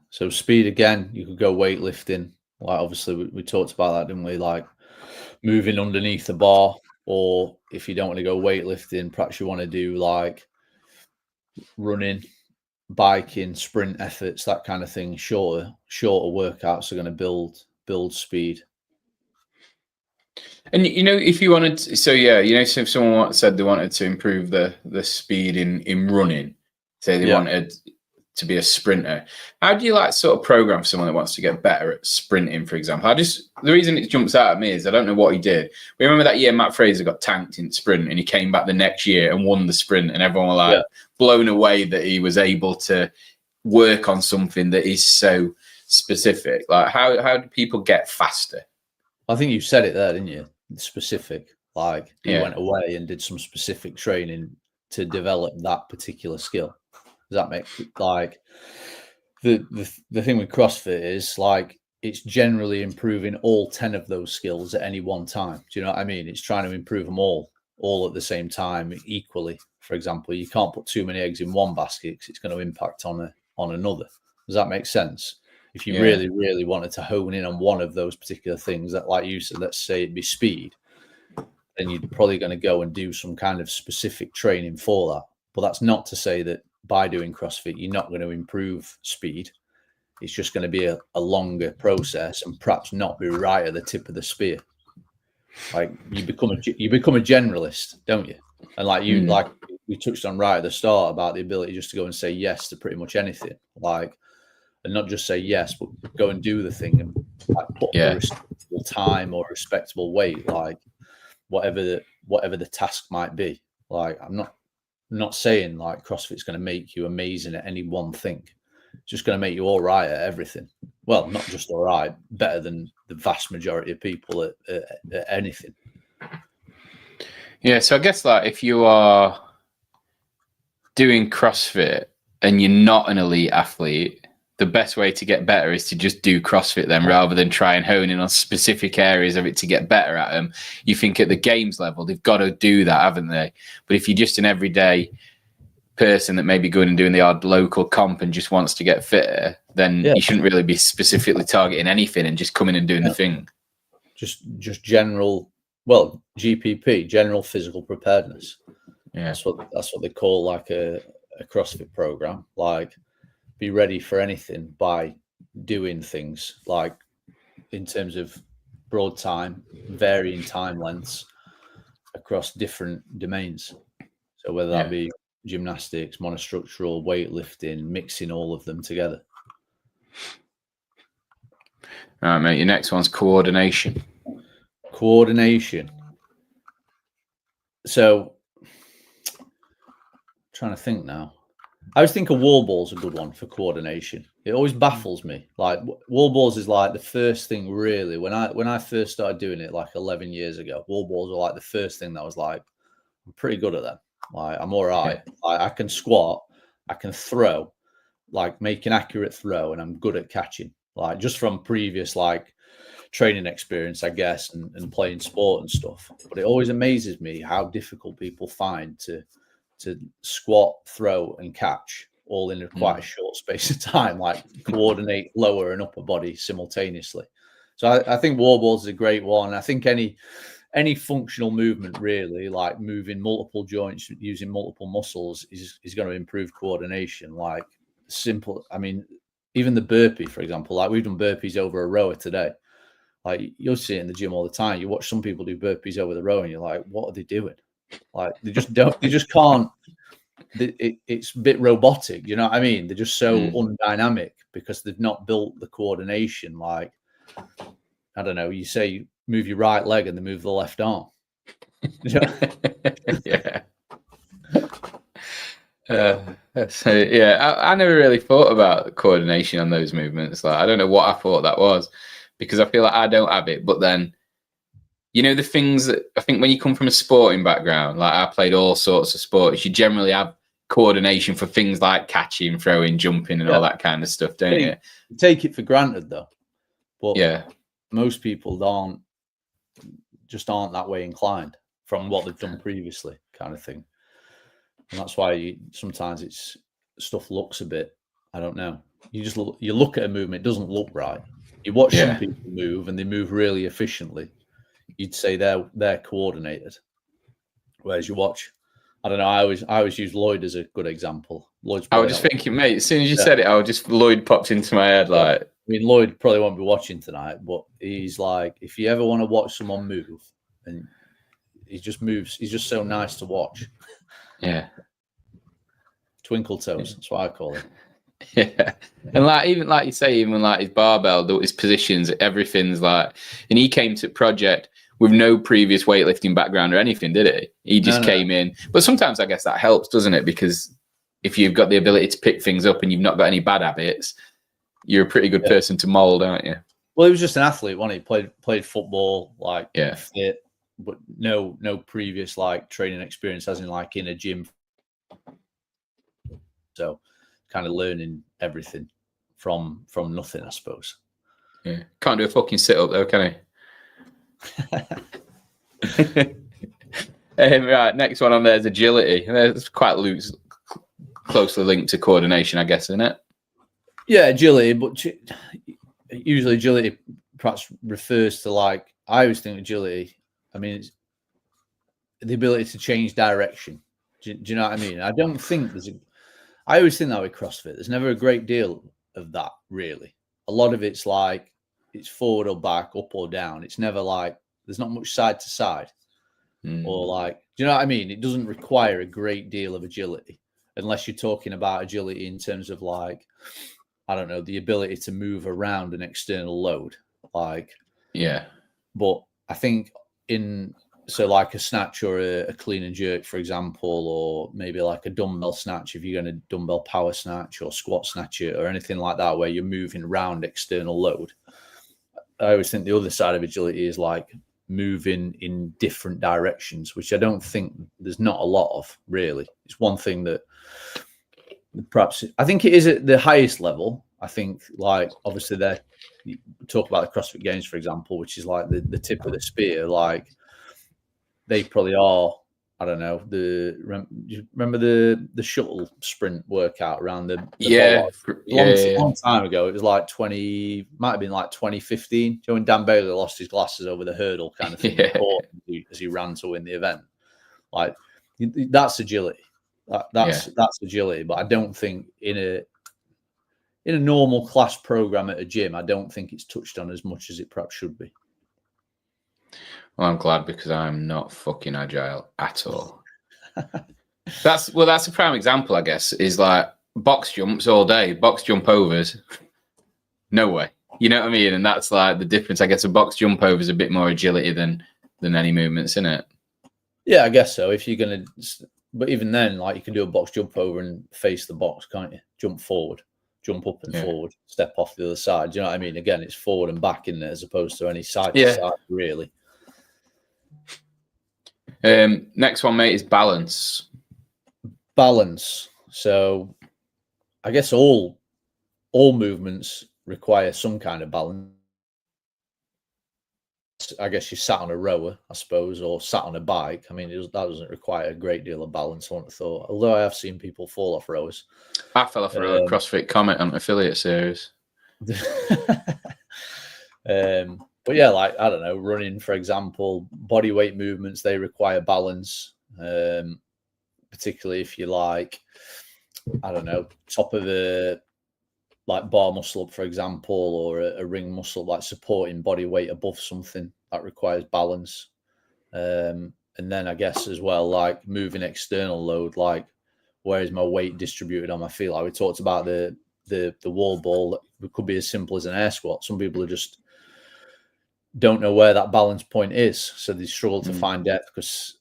So speed, again, you could go weightlifting. Like obviously we talked about that, didn't we? Like moving underneath the bar, or if you don't want to go weightlifting, perhaps you want to do like running, biking, sprint efforts, that kind of thing. Shorter workouts are going to build speed. And if you wanted to, so if someone said they wanted to improve the speed in running, say they wanted to be a sprinter, how do you like sort of program for someone that wants to get better at sprinting, for example? The reason it jumps out at me is I don't know what he did. We remember that year Matt Fraser got tanked in sprint, and he came back the next year and won the sprint, and everyone was like blown away that he was able to work on something that is so specific. Like how do people get faster? I think you said it there, didn't you? Specific. Like he went away and did some specific training to develop that particular skill. Does that make, like, the thing with CrossFit is like it's generally improving all 10 of those skills at any one time. Do you know what I mean? It's trying to improve them all at the same time equally. For example, you can't put too many eggs in one basket because it's going to impact on another. Does that make sense? If you really, really wanted to hone in on one of those particular things, that, like you said, let's say it'd be speed, then you're probably going to go and do some kind of specific training for that. But that's not to say that by doing CrossFit, you're not going to improve speed. It's just going to be a longer process and perhaps not be right at the tip of the spear. Like you become a generalist, don't you? And like you, like we touched on right at the start about the ability just to go and say yes to pretty much anything. Like, and not just say yes, but go and do the thing and like put a respectable time or a respectable weight, like whatever the task might be. Like I'm not saying like CrossFit's going to make you amazing at any one thing. It's just going to make you all right at everything. Well, not just all right, better than the vast majority of people at anything. Yeah, so I guess like if you are doing CrossFit and you're not an elite athlete, the best way to get better is to just do CrossFit then, rather than try and hone in on specific areas of it to get better at them. You think at the games level, they've got to do that, haven't they? But if you're just an everyday person that may be going and doing the odd local comp and just wants to get fitter, then you shouldn't really be specifically targeting anything and just coming and doing the thing. Just general, GPP, general physical preparedness. Yeah, that's what they call like a CrossFit program. Like, be ready for anything by doing things like in terms of broad time, varying time lengths across different domains. So whether that be gymnastics, monostructural, weightlifting, mixing all of them together. All right, mate. Your next one's coordination. So, trying to think now. I always think a wall ball's a good one for coordination. It always baffles me. Like wall balls is like the first thing really. When I first started doing it like 11 years ago, wall balls were like the first thing that was like, I'm pretty good at them. Like I'm all right. Like, I can squat, I can throw, like make an accurate throw, and I'm good at catching. Like just from previous like training experience, I guess, and playing sport and stuff. But it always amazes me how difficult people find to squat, throw, and catch all in quite a short space of time, like coordinate lower and upper body simultaneously. So I think wall balls is a great one. I think any functional movement, really, like moving multiple joints, using multiple muscles, is going to improve coordination. Like simple, I mean, even the burpee, for example, like we've done burpees over a rower today. Like you'll see it in the gym all the time. You watch some people do burpees over the row, and you're like, what are they doing? Like they just don't, they just can't. It's a bit robotic, you know what I mean? They're just so undynamic because they've not built the coordination. Like, I don't know, you say move your right leg and they move the left arm. Yeah. So yeah, I never really thought about coordination on those movements. Like, I don't know what I thought that was, because I feel like I don't have it. But then, you know, the things that I think when you come from a sporting background, like I played all sorts of sports, you generally have coordination for things like catching, throwing, jumping, and all that kind of stuff, don't you? You take it for granted, though. But yeah, most people aren't that way inclined from what they've done previously, kind of thing. And that's why sometimes it's stuff looks a bit, I don't know. You look at a movement, it doesn't look right. You watch some people move and they move really efficiently. You'd say they're coordinated. Whereas you watch, I don't know, I always use Lloyd as a good example. I was just thinking, mate, as soon as you said it, Lloyd popped into my head. Like, I mean, Lloyd probably won't be watching tonight, but he's like, if you ever want to watch someone move, and he just moves, he's just so nice to watch. Yeah. Twinkle toes, that's what I call it. Yeah. And like, even like you say, even like his barbell, his positions, everything's like, and he came to project with no previous weightlifting background or anything, did he? He just came in. But sometimes I guess that helps, doesn't it? Because if you've got the ability to pick things up and you've not got any bad habits, you're a pretty good person to mold, aren't you? Well, he was just an athlete, wasn't he? Played football, like fit, but no previous like training experience, as in like in a gym. So kind of learning everything from nothing, I suppose. Yeah. Can't do a fucking sit-up though, can he? Right, next one on there is agility. It's quite loose, closely linked to coordination, I guess, isn't it? Yeah, agility, but usually agility perhaps refers to, like, I always think agility, I mean, it's the ability to change direction. Do you know what I mean? I don't think I always think that with CrossFit, there's never a great deal of that, really. A lot of it's like, it's forward or back, up or down. It's never like, there's not much side to side. Or like, do you know what I mean? It doesn't require a great deal of agility, unless you're talking about agility in terms of, like, I don't know, the ability to move around an external load. Like, yeah. But I think so like a snatch or a clean and jerk, for example, or maybe like a dumbbell snatch, if you're going to dumbbell power snatch or squat snatch it or anything like that, where you're moving around external load. I always think the other side of agility is like moving in different directions, which I don't think there's not a lot of, really. It's one thing that perhaps I think it is at the highest level. I think, like, obviously you talk about the CrossFit Games, for example, which is like the tip of the spear. Like, they probably are, I don't know, remember the shuttle sprint workout around the long time ago. It was like might have been like 2015. You know, when Dan Bailey lost his glasses over the hurdle kind of thing as he ran to win the event. Like, that's agility. That's agility. But I don't think in a normal class program at a gym, I don't think it's touched on as much as it perhaps should be. Well, I'm glad, because I'm not fucking agile at all. That's a prime example, I guess, is like box jumps all day, box jump overs. No way. You know what I mean? And that's like the difference. I guess a box jump over is a bit more agility than any movements, isn't it? Yeah, I guess so. If you're going to, but even then, like, you can do a box jump over and face the box, can't you? Jump forward, jump up and forward, step off the other side. Do you know what I mean? Again, it's forward and back in there as opposed to any side to side, really. Next one, mate, is balance. Balance. So I guess all movements require some kind of balance. I guess you sat on a rower, I suppose, or sat on a bike. I mean, that doesn't require a great deal of balance, I wouldn't have thought. Although I have seen people fall off rowers. I fell off a CrossFit comment on affiliate series. But yeah, like, I don't know, running, for example, body weight movements, they require balance, particularly if you like, I don't know, top of the like bar muscle up, for example, or a ring muscle, like supporting body weight above something that requires balance. And then I guess as well, like moving external load, like where is my weight distributed on my feet? Like we talked about the wall ball, it could be as simple as an air squat. Some people are just don't know where that balance point is, so they struggle to find depth because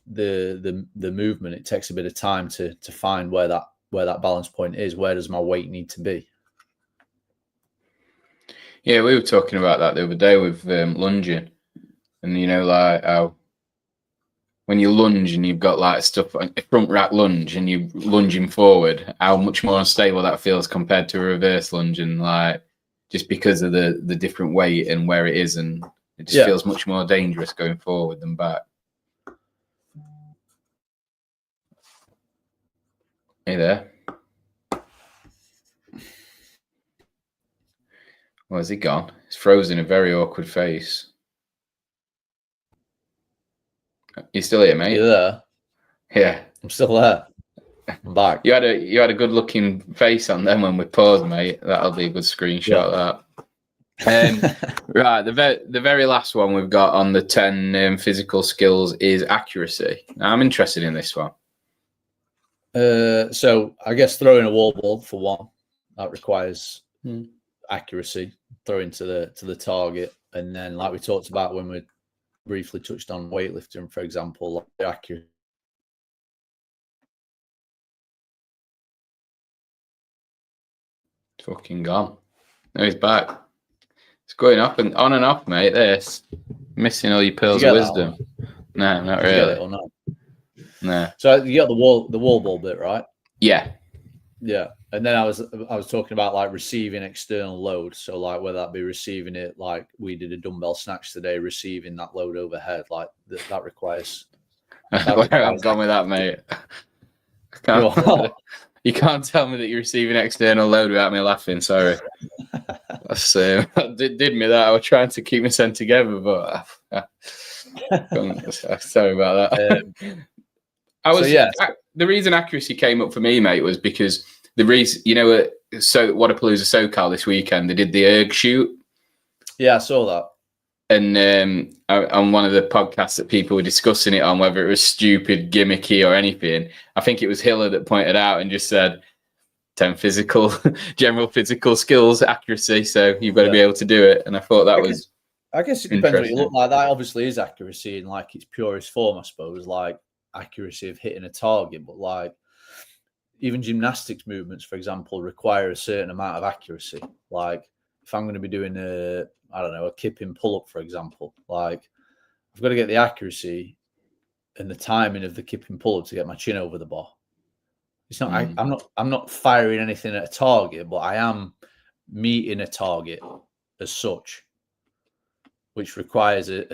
the movement, it takes a bit of time to find where that balance point is. Where does my weight need to be? Yeah, we were talking about that the other day with lunging, and you know, like how when you lunge and you've got like stuff, a front rack lunge, and you're lunging forward, how much more unstable that feels compared to a reverse lunge, and like just because of the different weight and where it is, and it just feels much more dangerous going forward than back. Hey there. Where's he gone? He's frozen a very awkward face. You still here, mate? You there? Yeah, I'm still there. I'm back. You had a good looking face on them when we paused, mate. That'll be a good screenshot. That. Right, the very last one we've got on the 10 physical skills is accuracy. Now, I'm interested in this one. So I guess throwing a wall ball for one, that requires accuracy, throwing to the target, and then like we talked about when we briefly touched on weightlifting, for example, like the accuracy. Fucking gone. No, he's back. It's going up and on and off, mate. This missing all your pearls of wisdom. No, not really. Get it or not? No. So you got the wall ball bit, right? Yeah. Yeah. And then I was talking about like receiving external load. So like whether that be receiving it, like we did a dumbbell snatch today, receiving that load overhead, like that requires. I'm gone with that, mate. You can't tell me that you're receiving external load without me laughing. Sorry. That's did me that. I was trying to keep my scent together, but sorry about that. The reason accuracy came up for me, mate, was because the reason, you know, so Whatappalooza SoCal this weekend, they did the erg shoot. Yeah, I saw that. And on one of the podcasts that people were discussing it on, whether it was stupid, gimmicky, or anything, I think it was Hiller that pointed out and just said 10 general physical skills, accuracy. So you've got to be able to do it. And I thought I guess it depends what you look like. That obviously is accuracy in like its purest form, I suppose, like accuracy of hitting a target. But like even gymnastics movements, for example, require a certain amount of accuracy. Like if I'm going to be doing a kipping pull-up, for example, like I've got to get the accuracy and the timing of the kipping pull-up to get my chin over the bar. It's not. I'm not firing anything at a target, but I am meeting a target as such, which requires a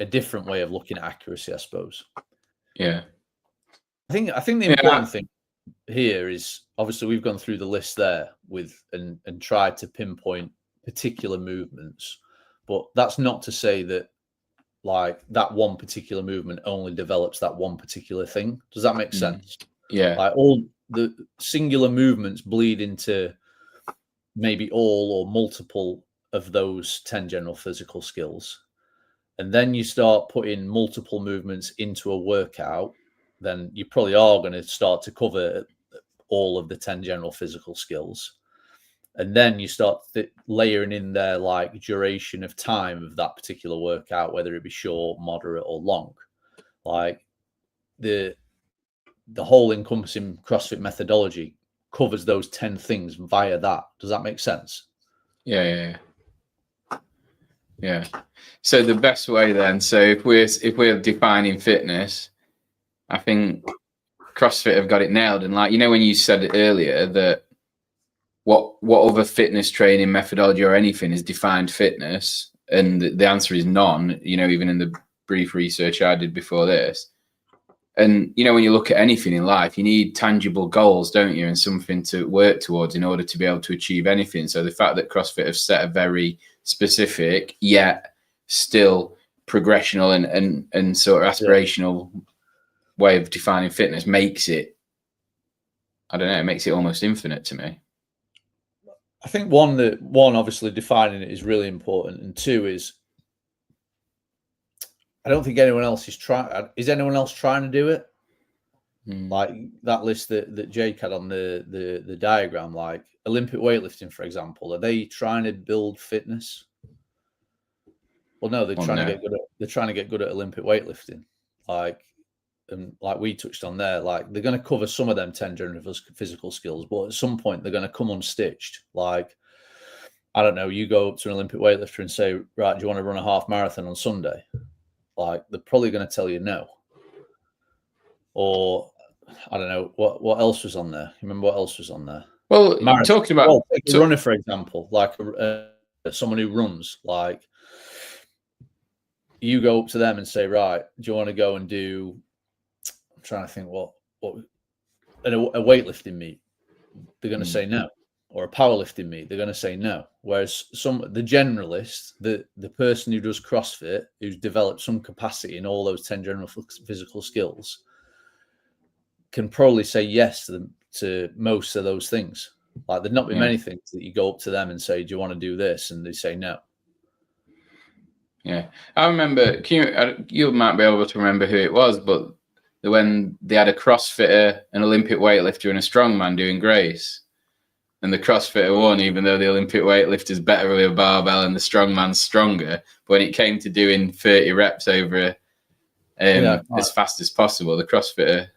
different way of looking at accuracy, I suppose. Yeah. I think the important thing here is obviously we've gone through the list there and tried to pinpoint particular movements, but that's not to say that like that one particular movement only develops that one particular thing. Does that make sense? Yeah. Like all the singular movements bleed into maybe all or multiple of those 10 general physical skills. And then you start putting multiple movements into a workout, then you probably are going to start to cover all of the 10 general physical skills. And then you start layering in there like duration of time of that particular workout, whether it be short, moderate, or long. Like the whole encompassing CrossFit methodology covers those 10 things via that. Does that make sense? Yeah. So the best way then, so if we're defining fitness, I think CrossFit have got it nailed. And like, you know, when you said it earlier that what other fitness training methodology or anything is defined fitness, And the answer is none, you know, even in the brief research I did before this. And, you know, when you look at anything in life, you need tangible goals, don't you? And something to work towards in order to be able to achieve anything. So the fact that CrossFit have set a very specific, yet still progressional and sort of aspirational way of defining fitness makes it, I don't know, it makes it almost infinite to me. I think one, obviously defining it is really important. And two is, I don't think anyone else is trying. Is anyone else trying to do it? Like that list that Jake had on the diagram, like Olympic weightlifting, for example, are they trying to build fitness? Well, no, they're trying to get good at Olympic weightlifting. Like, and like we touched on there, like they're going to cover some of them 10 general physical skills, but at some point they're going to come unstitched. Like, I don't know, you go up to an Olympic weightlifter and say, right, do you want to run a half marathon on Sunday? Like, they're probably going to tell you no. Or I don't know what else was on there. You remember what else was on there? Well, talking about take a runner, for example, like someone who runs. Like, you go up to them and say, right, do you want to go and do? I'm trying to think what a weightlifting meet. They're going to say no. Or a powerlifting meet, they're going to say no. Whereas the generalist, the person who does CrossFit, who's developed some capacity in all those 10 general physical skills, can probably say yes to most of those things. Like, there'd not be many things that you go up to them and say, do you want to do this? And they say no. Yeah. I remember, you might be able to remember who it was, but when they had a CrossFitter, an Olympic weightlifter, and a strongman doing Grace. And the CrossFitter won, even though the Olympic weightlifter's better with a barbell and the strongman's stronger. But when it came to doing 30 reps over as fast as possible, the CrossFitter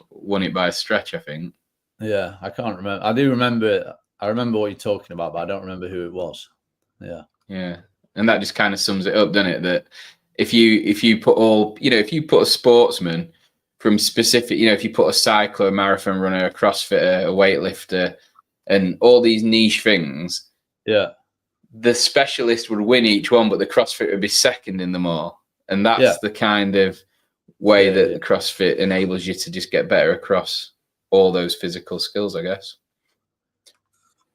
won it by a stretch, I think. Yeah, I can't remember. I do remember. I remember what you're talking about, but I don't remember who it was. Yeah. Yeah. And that just kind of sums it up, doesn't it? That if you put all, you know, if you put a sportsman from specific, you know, if you put a cycler, a marathon runner, a CrossFitter, a weightlifter, and all these niche things, the specialist would win each one, but the CrossFit would be second in them all. And that's the kind of way that the CrossFit enables you to just get better across all those physical skills, I guess.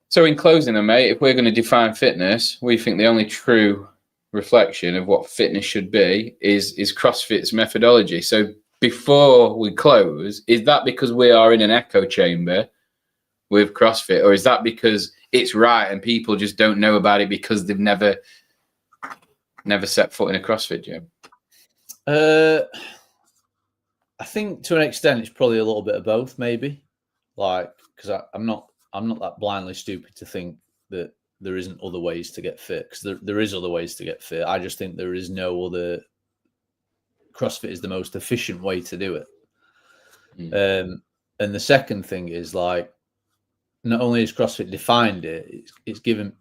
So in closing, then, mate, if we're going to define fitness, we think the only true reflection of what fitness should be is CrossFit's methodology. So before we close, is that because we are in an echo chamber with CrossFit, or is that because it's right and people just don't know about it because they've never set foot in a CrossFit gym? I think to an extent it's probably a little bit of both, maybe. Like, because I'm not that blindly stupid to think that there isn't other ways to get fit, because there is other ways to get fit. I just think there is no other. CrossFit is the most efficient way to do it. And the second thing is, like, not only has CrossFit defined it,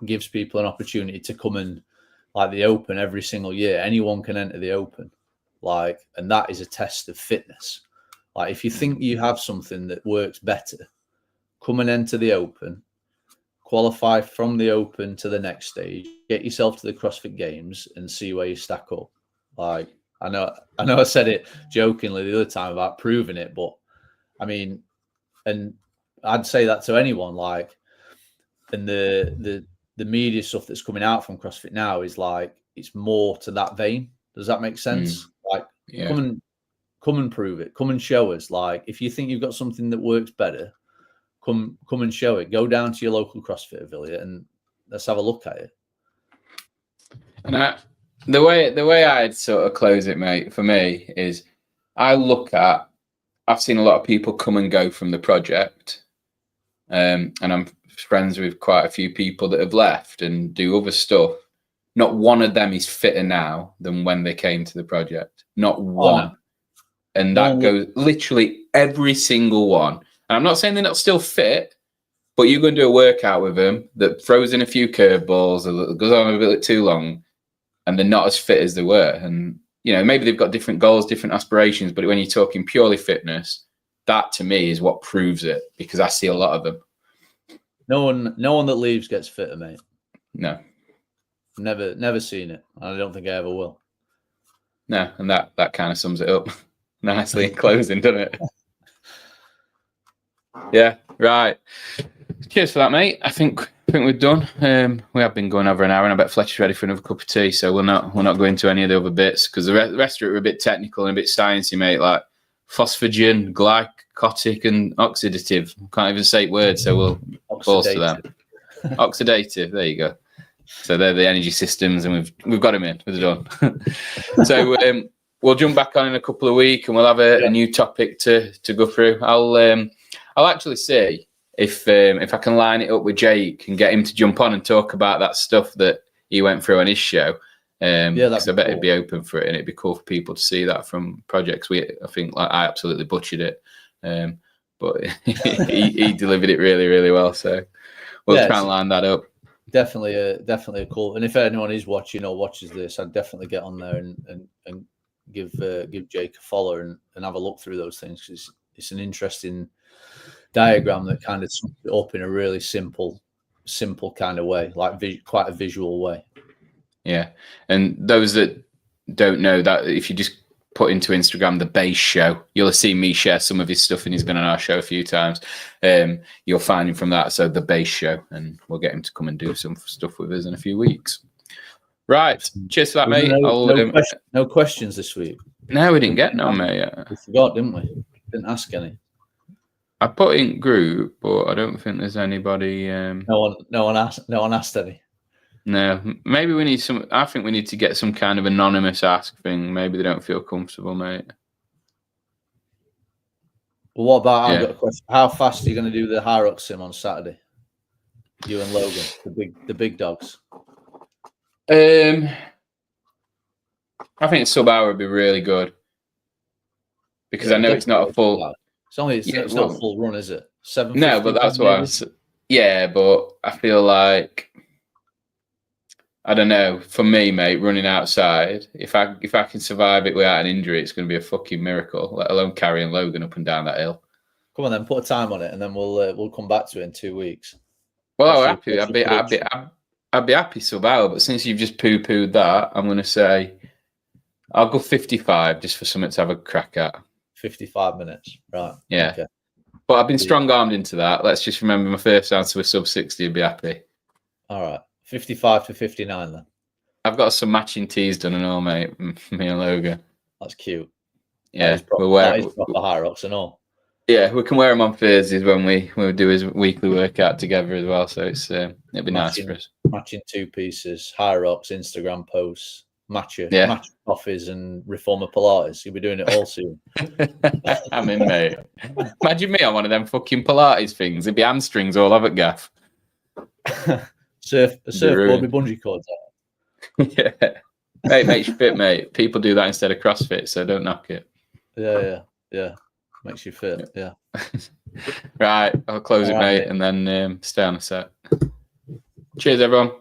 gives people an opportunity to come and, like, the Open every single year. Anyone can enter the Open, like, and that is a test of fitness. Like, if you think you have something that works better, come and enter the Open, qualify from the Open to the next stage, get yourself to the CrossFit Games, and see where you stack up. Like, I know I said it jokingly the other time about proving it, but I mean, and I'd say that to anyone. Like, and the media stuff that's coming out from CrossFit now is like, it's more to that vein. Does that make sense? Like, come and prove it. Come and show us. Like, if you think you've got something that works better, come and show it. Go down to your local CrossFit affiliate and let's have a look at it. And the way I'd sort of close it, mate, for me is I've seen a lot of people come and go from the project. And I'm friends with quite a few people that have left and do other stuff. Not one of them is fitter now than when they came to the project. Not one. No. And that goes literally every single one. And I'm not saying they're not still fit, but you're going to do a workout with them that throws in a few curveballs or goes on a bit too long, and they're not as fit as they were. And, you know, maybe they've got different goals, different aspirations, but when you're talking purely fitness, that to me is what proves it, because I see a lot of them. No one that leaves gets fitter, mate. No. Never seen it. I don't think I ever will. No, and that kind of sums it up nicely in closing, doesn't it? Yeah, right. Cheers for that, mate. I think we're done. We have been going over an hour, and I bet Fletcher's ready for another cup of tea. So we'll not go into any of the other bits because the rest of it were a bit technical and a bit sciencey, mate. Like phosphagen, glycotic, and oxidative. Can't even say words, so we'll pause to them. Oxidative. There you go. So they're the energy systems, and we've got them in. We're done. So we'll jump back on in a couple of weeks, and we'll have a new topic to go through. I'll actually see if I can line it up with Jake and get him to jump on and talk about that stuff that he went through on his show. Because I bet he'd be open for it, and it'd be cool for people to see that from projects. I think I absolutely butchered it, but he delivered it really, really well. So we'll try and line that up. Definitely a cool. And if anyone is watching or watches this, I'd definitely get on there and give Jake a follow and have a look through those things, because it's an interesting diagram that kind of sums it up in a really simple kind of way, like quite a visual way. Yeah, and those that don't know that, if you just put into Instagram the base show, you'll have seen me share some of his stuff, and he's been on our show a few times. You'll find him from that. So the base show, and we'll get him to come and do some stuff with us in a few weeks. Right. Cheers for that, mate. No questions this week. No, we didn't get none, mate. We forgot, didn't we? Didn't ask any. I put in group, but I don't think there's anybody. No one asked any. No, maybe we need some. I think we need to get some kind of anonymous ask thing. Maybe they don't feel comfortable, mate. Well, what about? I've got a question. How fast are you going to do the high rock sim on Saturday? You and Logan, the big dogs. I think sub-hour would be really good, because I know it's not a full. It's not a full run, is it? 7. No, but that's what I was. Yeah, but I feel like, I don't know. For me, mate, running outside, if I can survive it without an injury, it's going to be a fucking miracle. Let alone carrying Logan up and down that hill. Come on, then put a time on it, and then we'll come back to it in 2 weeks. Well, I'd be happy sub-hour, but since you've just poo-pooed that, I'm going to say I'll go 55 just for something to have a crack at. 55 minutes, right? Yeah. Okay. But I've been strong-armed into that. Let's just remember my first answer was sub 60. I'd be happy. All right, 55 to 59 then. I've got some matching tees done and all, mate. Me and Logan. That's cute. Yeah, that is proper high rocks and all. Yeah, we can wear them on Thursdays when we do his weekly workout together as well. So it's it'd be nice for us. Matching 2 pieces, high rocks, Instagram posts, match coffees, and reformer Pilates. You'll be doing it all soon. I'm in, mate. Imagine me on one of them fucking Pilates things. It'd be hamstrings all over Gaff. Surfboard with bungee cords out. Yeah. Hey, makes you fit, mate. People do that instead of CrossFit, so don't knock it. Yeah. Makes you fit, yeah. Right, I'll close it, mate, and then stay on the set. Cheers, everyone.